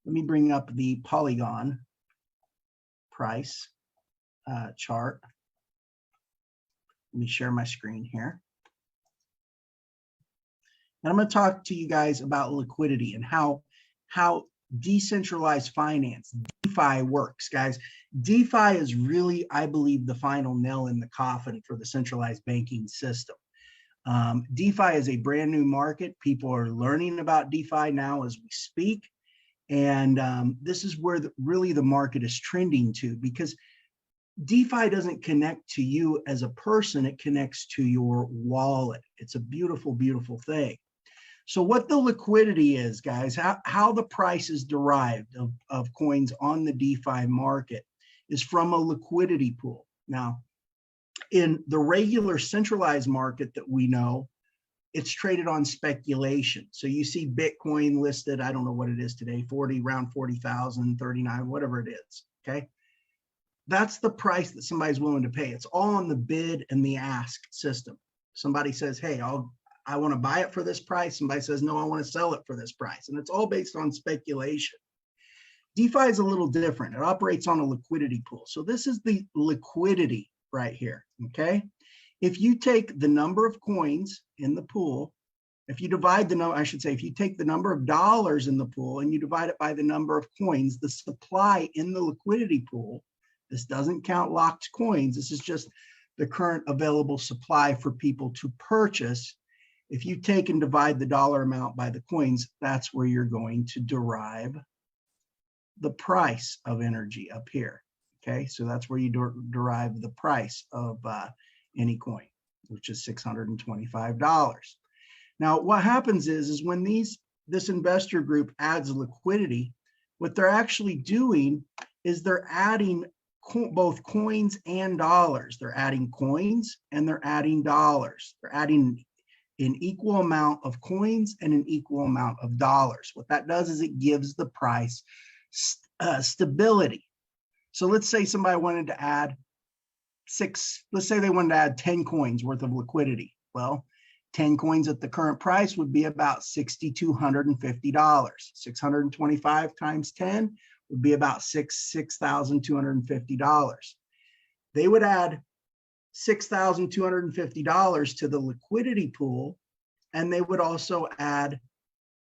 me bring up the Polygon price chart. Let me share my screen here. And I'm going to talk to you guys about liquidity and how decentralized finance, DeFi, works, guys. DeFi is really, I believe, the final nail in the coffin for the centralized banking system. DeFi is a brand new market. People are learning about DeFi now as we speak. And this is where really the market is trending to, because DeFi doesn't connect to you as a person, it connects to your wallet. It's a beautiful, beautiful thing. So what the liquidity is, guys, how the price is derived of coins on the DeFi market is from a liquidity pool. Now, in the regular centralized market that we know, it's traded on speculation. So you see Bitcoin listed, I don't know what it is today, around 40,000, 39, whatever it is, okay? That's the price that somebody's willing to pay. It's all on the bid and the ask system. Somebody says, hey, I want to buy it for this price. Somebody says, no, I want to sell it for this price. And it's all based on speculation. DeFi is a little different. It operates on a liquidity pool. So this is the liquidity right here, okay? If you take the number of coins in the pool, if you divide the number, I should say, if you take the number of dollars in the pool and you divide it by the number of coins, the supply in the liquidity pool, this doesn't count locked coins. This is just the current available supply for people to purchase. If you take and divide the dollar amount by the coins, that's where you're going to derive the price of Energy up here. Okay, so that's where you derive the price of any coin, which is $625. Now, what happens is when this investor group adds liquidity, what they're actually doing is they're adding both coins and dollars. They're adding coins and they're adding dollars. They're adding an equal amount of coins and an equal amount of dollars. What that does is it gives the price stability. So let's say somebody wanted to add let's say they wanted to add 10 coins worth of liquidity. Well, 10 coins at the current price would be about $6,250. 625 times 10 would be about $6,250. They would add $6,250 to the liquidity pool, and they would also add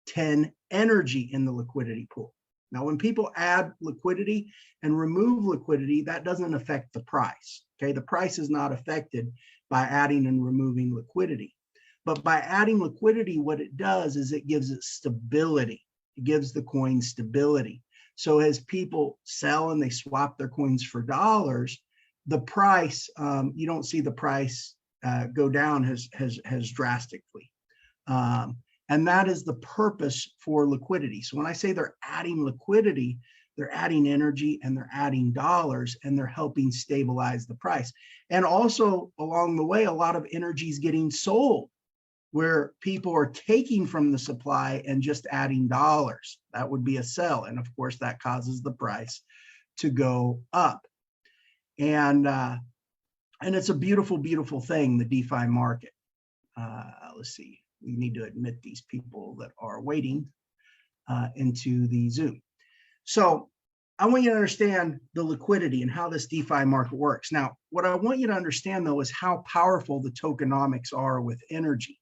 10 energy in the liquidity pool. Now, when people add liquidity and remove liquidity, that doesn't affect the price, okay? The price is not affected by adding and removing liquidity. But by adding liquidity, what it does is it gives it stability. It gives the coin stability. So as people sell and they swap their coins for dollars, the price, you don't see the price go down has drastically. And that is the purpose for liquidity. So when I say they're adding liquidity, they're adding energy and they're adding dollars and they're helping stabilize the price. And also along the way, a lot of energy is getting sold where people are taking from the supply and just adding dollars. That would be a sell. And of course, that causes the price to go up. And it's a beautiful, beautiful thing, the DeFi market. Let's see. We need to admit these people that are waiting into the Zoom. So I want you to understand the liquidity and how this DeFi market works. Now, what I want you to understand, though, is how powerful the tokenomics are with energy.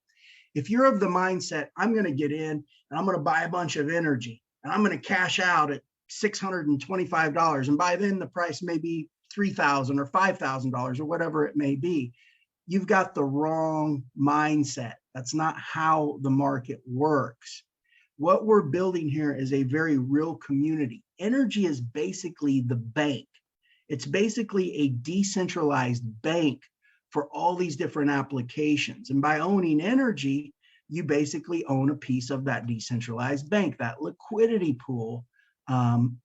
If you're of the mindset, I'm going to get in and I'm going to buy a bunch of energy and I'm going to cash out at $625, and by then the price may be $3,000 or $5,000 or whatever it may be, you've got the wrong mindset. That's not how the market works. What we're building here is a very real community. Energy is basically the bank. It's basically a decentralized bank for all these different applications. And by owning energy, you basically own a piece of that decentralized bank, that liquidity pool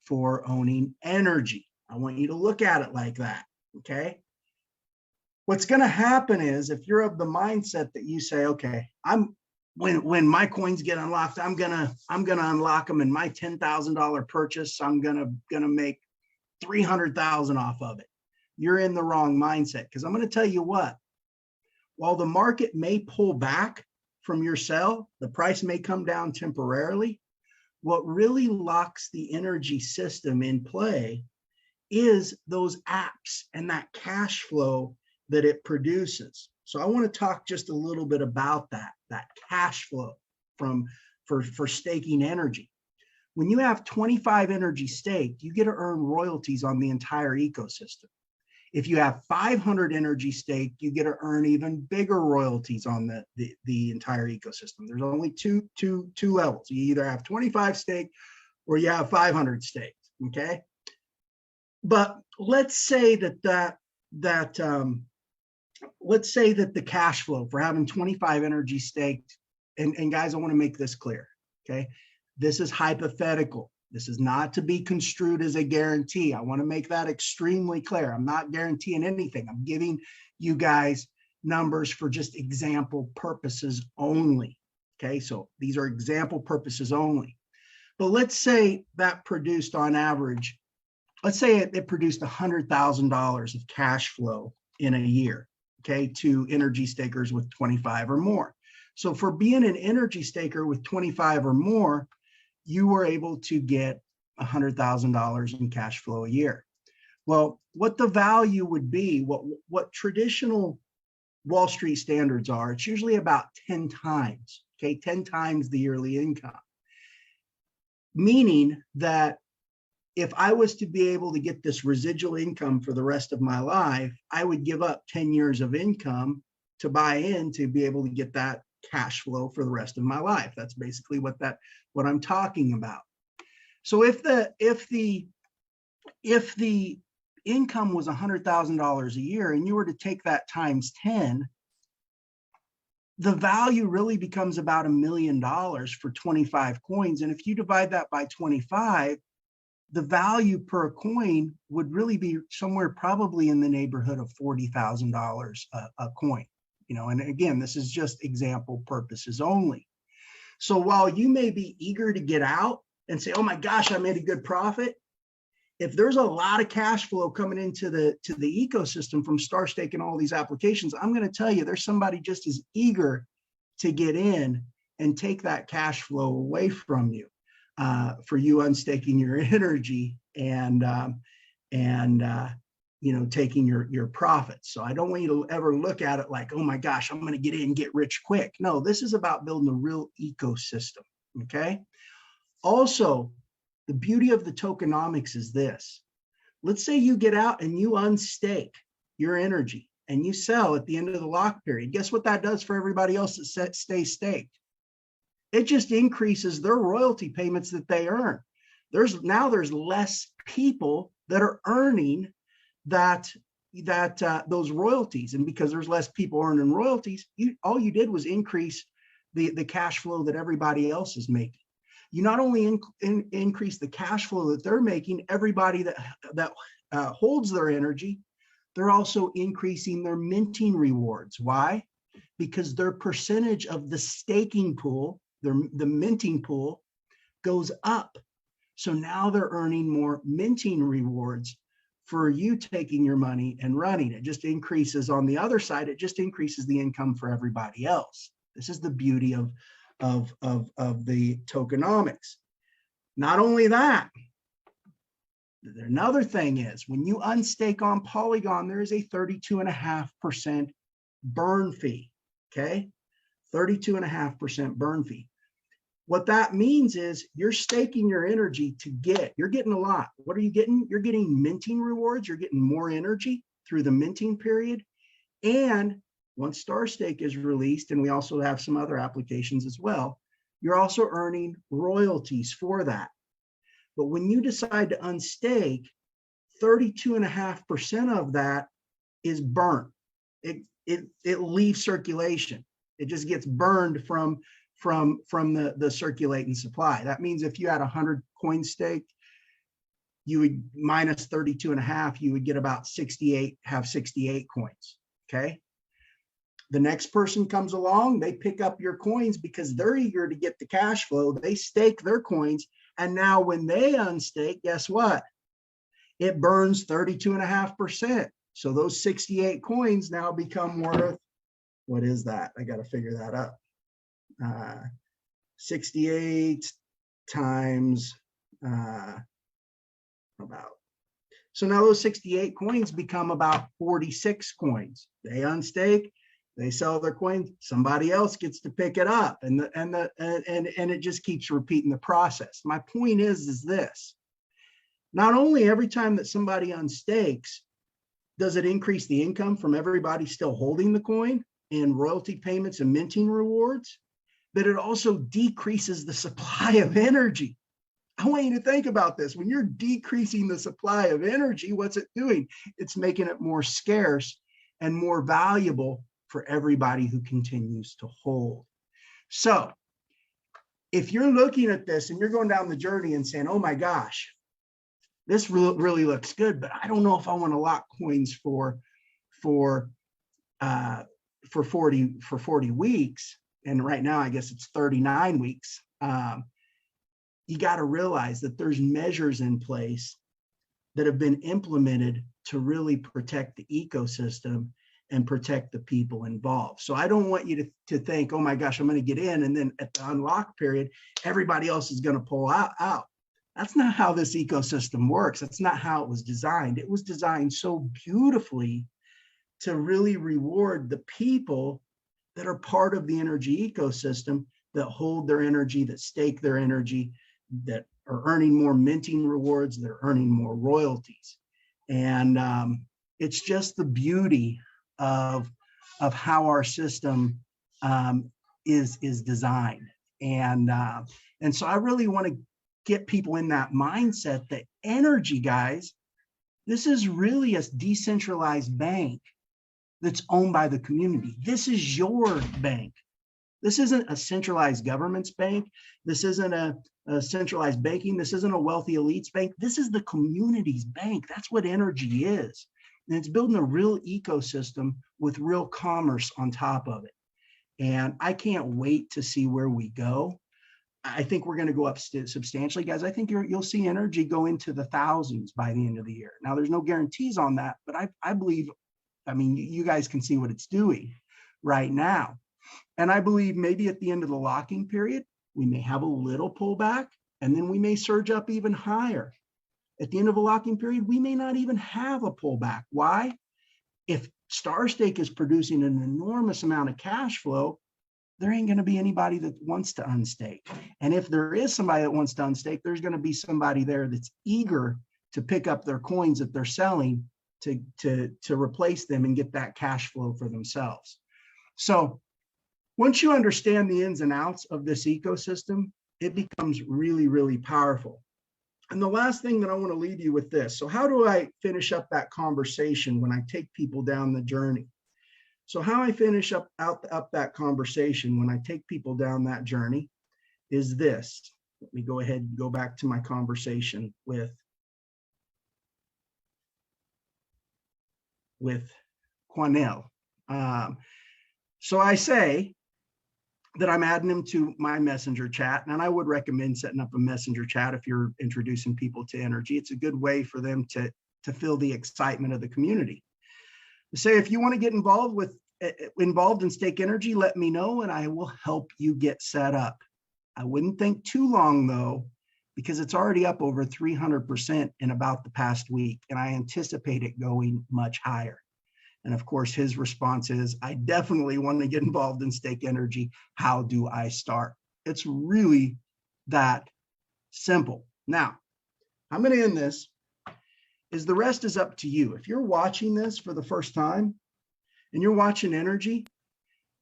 for owning energy. I want you to look at it like that, okay? What's going to happen is if you're of the mindset that you say, okay, when my coins get unlocked, I'm gonna unlock them in my $10,000 purchase. I'm gonna make 300,000 off of it. You're in the wrong mindset, because I'm going to tell you what, while the market may pull back from your sell, the price may come down temporarily. What really locks the energy system in play is those apps and that cash flow that it produces. So I want to talk just a little bit about that cash flow for staking energy. When you have 25 energy staked, you get to earn royalties on the entire ecosystem. If you have 500 energy staked, you get to earn even bigger royalties on the entire ecosystem. There's only two levels. You either have 25 staked or you have 500 staked, okay? But let's say that let's say that the cash flow for having 25 energy staked, and guys, I want to make this clear, okay? This is hypothetical. This is not to be construed as a guarantee. I want to make that extremely clear. I'm not guaranteeing anything. I'm giving you guys numbers for just example purposes only. Okay, so these are example purposes only. But let's say that produced on average, let's say it produced $100,000 of cash flow in a year, okay, to energy stakers with 25 or more. So for being an energy staker with 25 or more, you were able to get $100,000 in cash flow a year. Well, what the value would be, what traditional Wall Street standards are, it's usually about 10 times, okay, 10 times the yearly income. Meaning that if I was to be able to get this residual income for the rest of my life, I would give up 10 years of income to buy in to be able to get that cash flow for the rest of my life. That's basically what I'm talking about. So if the income was $100,000 a year and you were to take that times 10, the value really becomes about $1 million for 25 coins. And if you divide that by 25, the value per coin would really be somewhere probably in the neighborhood of $40,000 a coin. You know, and again, this is just example purposes only. So while you may be eager to get out and say, oh my gosh, I made a good profit, if there's a lot of cash flow coming into the ecosystem from Star Stake and all these applications, I'm going to tell you there's somebody just as eager to get in and take that cash flow away from you for you unstaking your energy and you know, taking your profits. So I don't want you to ever look at it like, oh my gosh, I'm going to get in and get rich quick. No, this is about building a real ecosystem, okay? Also, the beauty of the tokenomics is this. Let's say you get out and you unstake your energy and you sell at the end of the lock period. Guess what that does for everybody else that stays staked? It just increases their royalty payments that they earn. There's less people that are earning that those royalties. And because there's less people earning royalties, all you did was increase the cash flow that everybody else is making. You not only increase the cash flow that they're making, everybody that holds their energy, they're also increasing their minting rewards. Why? Because their percentage of the staking pool, the minting pool, goes up. So now they're earning more minting rewards for you taking your money and running. It just increases on the other side. It just increases the income for everybody else. This is the beauty of the tokenomics. Not only that, another thing is when you unstake on Polygon, there is a 32.5% burn fee. Okay, 32.5% burn fee. What that means is you're staking your energy you're getting a lot. What are you getting? You're getting minting rewards. You're getting more energy through the minting period. And once Star Stake is released, and we also have some other applications as well, you're also earning royalties for that. But when you decide to unstake, 32.5% of that is burnt. It leaves circulation. It just gets burned from the circulating supply. That means if you had 100 coins staked, you would minus 32.5, you would get about 68 coins. Okay. The next person comes along, they pick up your coins because they're eager to get the cash flow. They stake their coins. And now when they unstake, guess what? It burns 32.5%. So those 68 coins now become worth, what is that? I got to figure that up. 68 times so now those 68 coins become about 46 coins. They unstake, they sell their coins, somebody else gets to pick it up, and it just keeps repeating the process. My point is this: not only every time that somebody unstakes does it increase the income from everybody still holding the coin and royalty payments and minting rewards, but it also decreases the supply of energy. I want you to think about this. When you're decreasing the supply of energy, what's it doing? It's making it more scarce and more valuable for everybody who continues to hold. So if you're looking at this and you're going down the journey and saying, oh my gosh, this really looks good, but I don't know if I want to lock coins for 40 weeks. And right now, I guess it's 39 weeks. You got to realize that there's measures in place that have been implemented to really protect the ecosystem and protect the people involved. So I don't want you to think, oh my gosh, I'm going to get in, and then at the unlock period, everybody else is going to pull out. That's not how this ecosystem works. That's not how it was designed. It was designed so beautifully to really reward the people that are part of the energy ecosystem, that hold their energy, that stake their energy, that are earning more minting rewards, they're earning more royalties. And it's just the beauty of how our system is designed. And so I really want to get people in that mindset that energy, guys, this is really a decentralized bank that's owned by the community. This is your bank. This isn't a centralized government's bank. This isn't a centralized banking. This isn't a wealthy elite's bank. This is the community's bank. That's what energy is. And it's building a real ecosystem with real commerce on top of it. And I can't wait to see where we go. I think we're going to go up substantially, guys. I think you'll see energy go into the thousands by the end of the year. Now, there's no guarantees on that, but I believe, I mean, you guys can see what it's doing right now. And I believe maybe at the end of the locking period, we may have a little pullback, and then we may surge up even higher. At the end of a locking period, we may not even have a pullback. Why? If Star Stake is producing an enormous amount of cash flow, there ain't going to be anybody that wants to unstake. And if there is somebody that wants to unstake, there's going to be somebody there that's eager to pick up their coins that they're selling to replace them and get that cash flow for themselves. So once you understand the ins and outs of this ecosystem, it becomes really, really powerful. And the last thing that I want to leave you with this. So how do I finish up that conversation when I take people down the journey? So how I finish up that conversation when I take people down that journey is this. Let me go ahead and go back to my conversation with Quanell. So I say that I'm adding him to my messenger chat, and I would recommend setting up a messenger chat if you're introducing people to NRGY. It's a good way for them to feel the excitement of the community. Say, if you want to get involved in Stake NRGY, let me know and I will help you get set up. I wouldn't think too long though, because it's already up over 300% in about the past week, and I anticipate it going much higher. And of course, his response is, I definitely want to get involved in Stake NRGY. How do I start? It's really that simple. Now, I'm going to end this. The rest is up to you. If you're watching this for the first time and you're watching NRGY,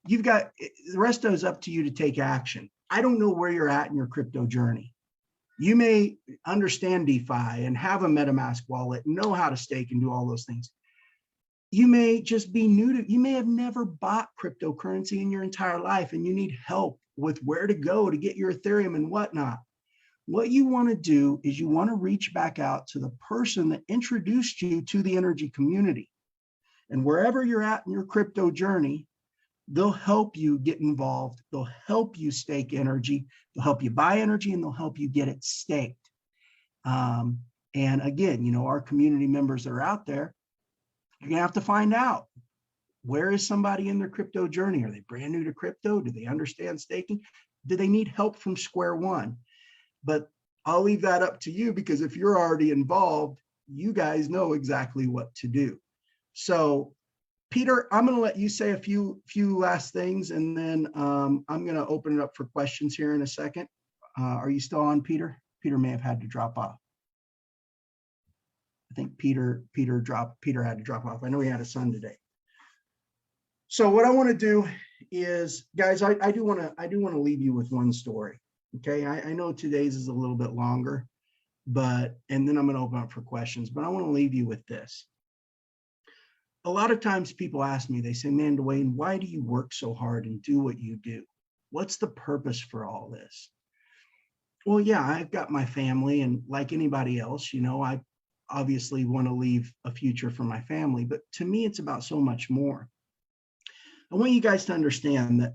the rest is up to you to take action. I don't know where you're at in your crypto journey. You may understand DeFi and have a MetaMask wallet, know how to stake and do all those things. You may just be you may have never bought cryptocurrency in your entire life and you need help with where to go to get your Ethereum and whatnot. What you want to do is you want to reach back out to the person that introduced you to the NRGY community. And wherever you're at in your crypto journey, they'll help you get involved. They'll help you stake NRGY. They'll help you buy NRGY and they'll help you get it staked. And again, our community members that are out there, you're going to have to find out, where is somebody in their crypto journey? Are they brand new to crypto? Do they understand staking? Do they need help from square one? But I'll leave that up to you, because if you're already involved, you guys know exactly what to do. So Peter, I'm going to let you say a few last things, and then I'm going to open it up for questions here in a second. Are you still on, Peter? Peter may have had to drop off. I think Peter had to drop off. I know he had a son today. So what I want to do is, guys, I do want to leave you with one story. Okay, I know today's is a little bit longer, and then I'm going to open up for questions. But I want to leave you with this. A lot of times people ask me, they say, man, Dwayne, why do you work so hard and do what you do? What's the purpose for all this? Well, yeah, I've got my family, and like anybody else, I obviously want to leave a future for my family, but to me, it's about so much more. I want you guys to understand that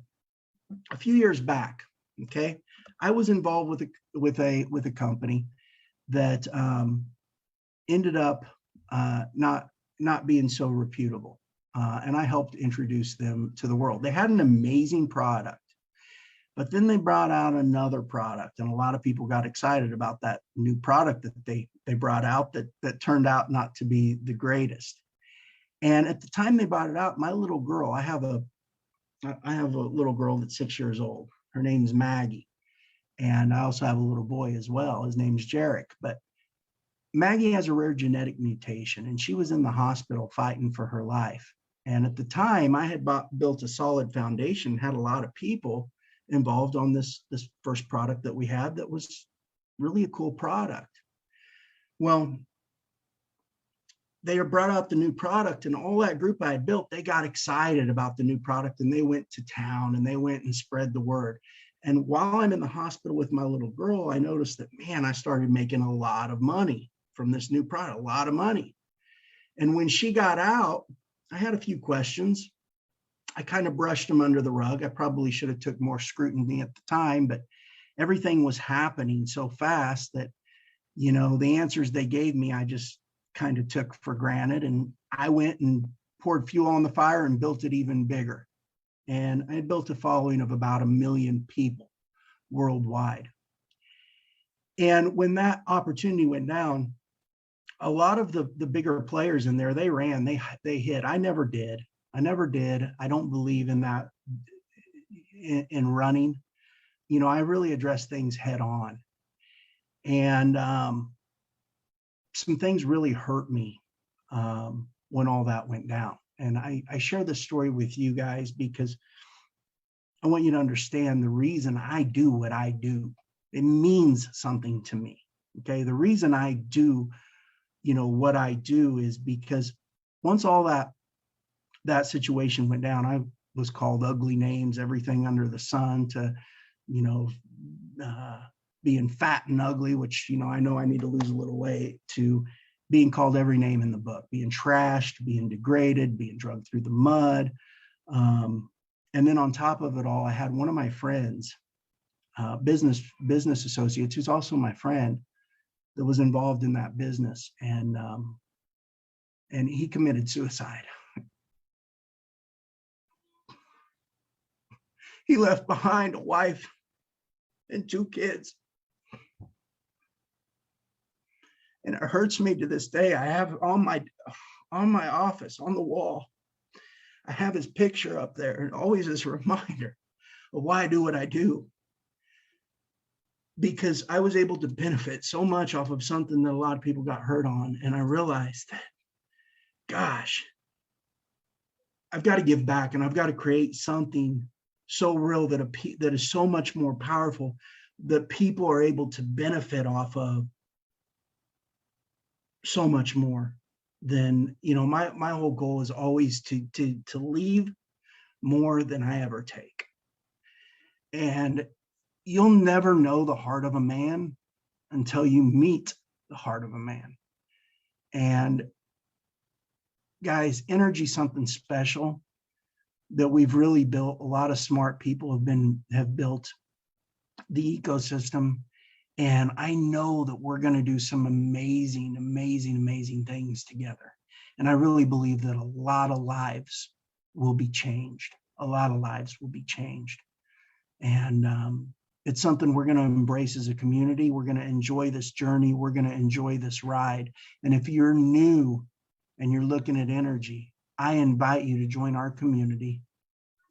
a few years back, okay, I was involved with a company that ended up not being so reputable, and I helped introduce them to the world. They had an amazing product, but then they brought out another product, and a lot of people got excited about that new product that they brought out that turned out not to be the greatest. And at the time they brought it out, my little girl, I have a little girl that's 6 years old. Her name's Maggie. And I also have a little boy as well. His name's Jarek. But Maggie has a rare genetic mutation, and she was in the hospital fighting for her life. And at the time, I had built a solid foundation, had a lot of people involved on this first product that we had that was really a cool product. Well, they brought out the new product, and all that group I had built, they got excited about the new product, and they went to town and they went and spread the word. And while I'm in the hospital with my little girl, I noticed that, man, I started making a lot of money from this new product, a lot of money. And when she got out, I had a few questions. I kind of brushed them under the rug. I probably should have took more scrutiny at the time, but everything was happening so fast that, the answers they gave me, I just kind of took for granted. And I went and poured fuel on the fire and built it even bigger. And I built a following of about 1 million people worldwide. And when that opportunity went down, a lot of the bigger players in there, they ran, they hit. I never did. I don't believe in that, in running. I really address things head on. And some things really hurt me when all that went down. And I share this story with you guys because I want you to understand the reason I do what I do. It means something to me. Okay. The reason I do, what I do is because once all that situation went down, I was called ugly names, everything under the sun, to, being fat and ugly, which, I know I need to lose a little weight, to being called every name in the book, being trashed, being degraded, being drugged through the mud. And then on top of it all, I had one of my friends, business associates, who's also my friend, that was involved in that business, and he committed suicide. He left behind a wife and 2 kids. And it hurts me to this day. I have on my office, on the wall, I have his picture up there, and always as a reminder of why I do what I do. Because I was able to benefit so much off of something that a lot of people got hurt on. And I realized that, gosh, I've got to give back, and I've got to create something so real that is so much more powerful that people are able to benefit off of so much more than, my whole goal is always to leave more than I ever take. And you'll never know the heart of a man until you meet the heart of a man. And guys, energy is something special that we've really built. A lot of smart people have built the ecosystem. And I know that we're going to do some amazing, amazing, amazing things together. And I really believe that a lot of lives will be changed. A lot of lives will be changed. And it's something we're going to embrace as a community. We're going to enjoy this journey. We're going to enjoy this ride. And if you're new and you're looking at energy, I invite you to join our community.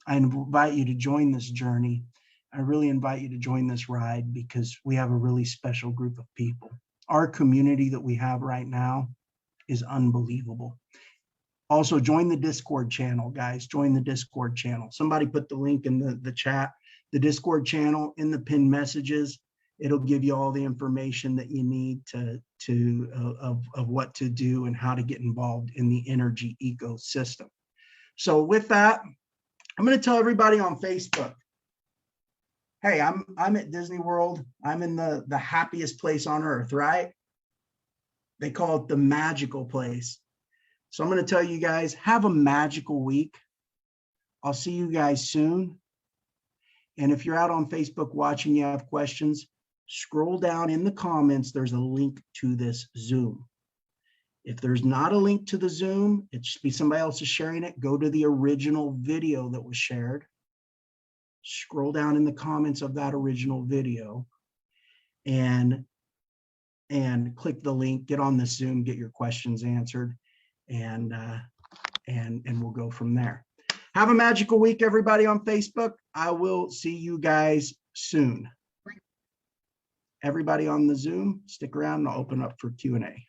I invite you to join this journey. I really invite you to join this ride, because we have a really special group of people. Our community that we have right now is unbelievable. Also, join the Discord channel, guys. Join the Discord channel. Somebody put the link in the chat. The Discord channel in the pinned messages. It'll give you all the information that you need of what to do and how to get involved in the energy ecosystem. So with that, I'm going to tell everybody on Facebook, hey, I'm at Disney World. I'm in the happiest place on earth, right? They call it the magical place. So I'm going to tell you guys, have a magical week. I'll see you guys soon. And if you're out on Facebook watching, you have questions, scroll down in the comments. There's a link to this Zoom. If there's not a link to the Zoom, it should be somebody else is sharing it. Go to the original video that was shared. Scroll down in the comments of that original video and click the link, get on the Zoom, get your questions answered, and we'll go from there. Have a magical week, everybody on Facebook. I will see you guys soon. Everybody on the Zoom, stick around and I'll open up for Q&A.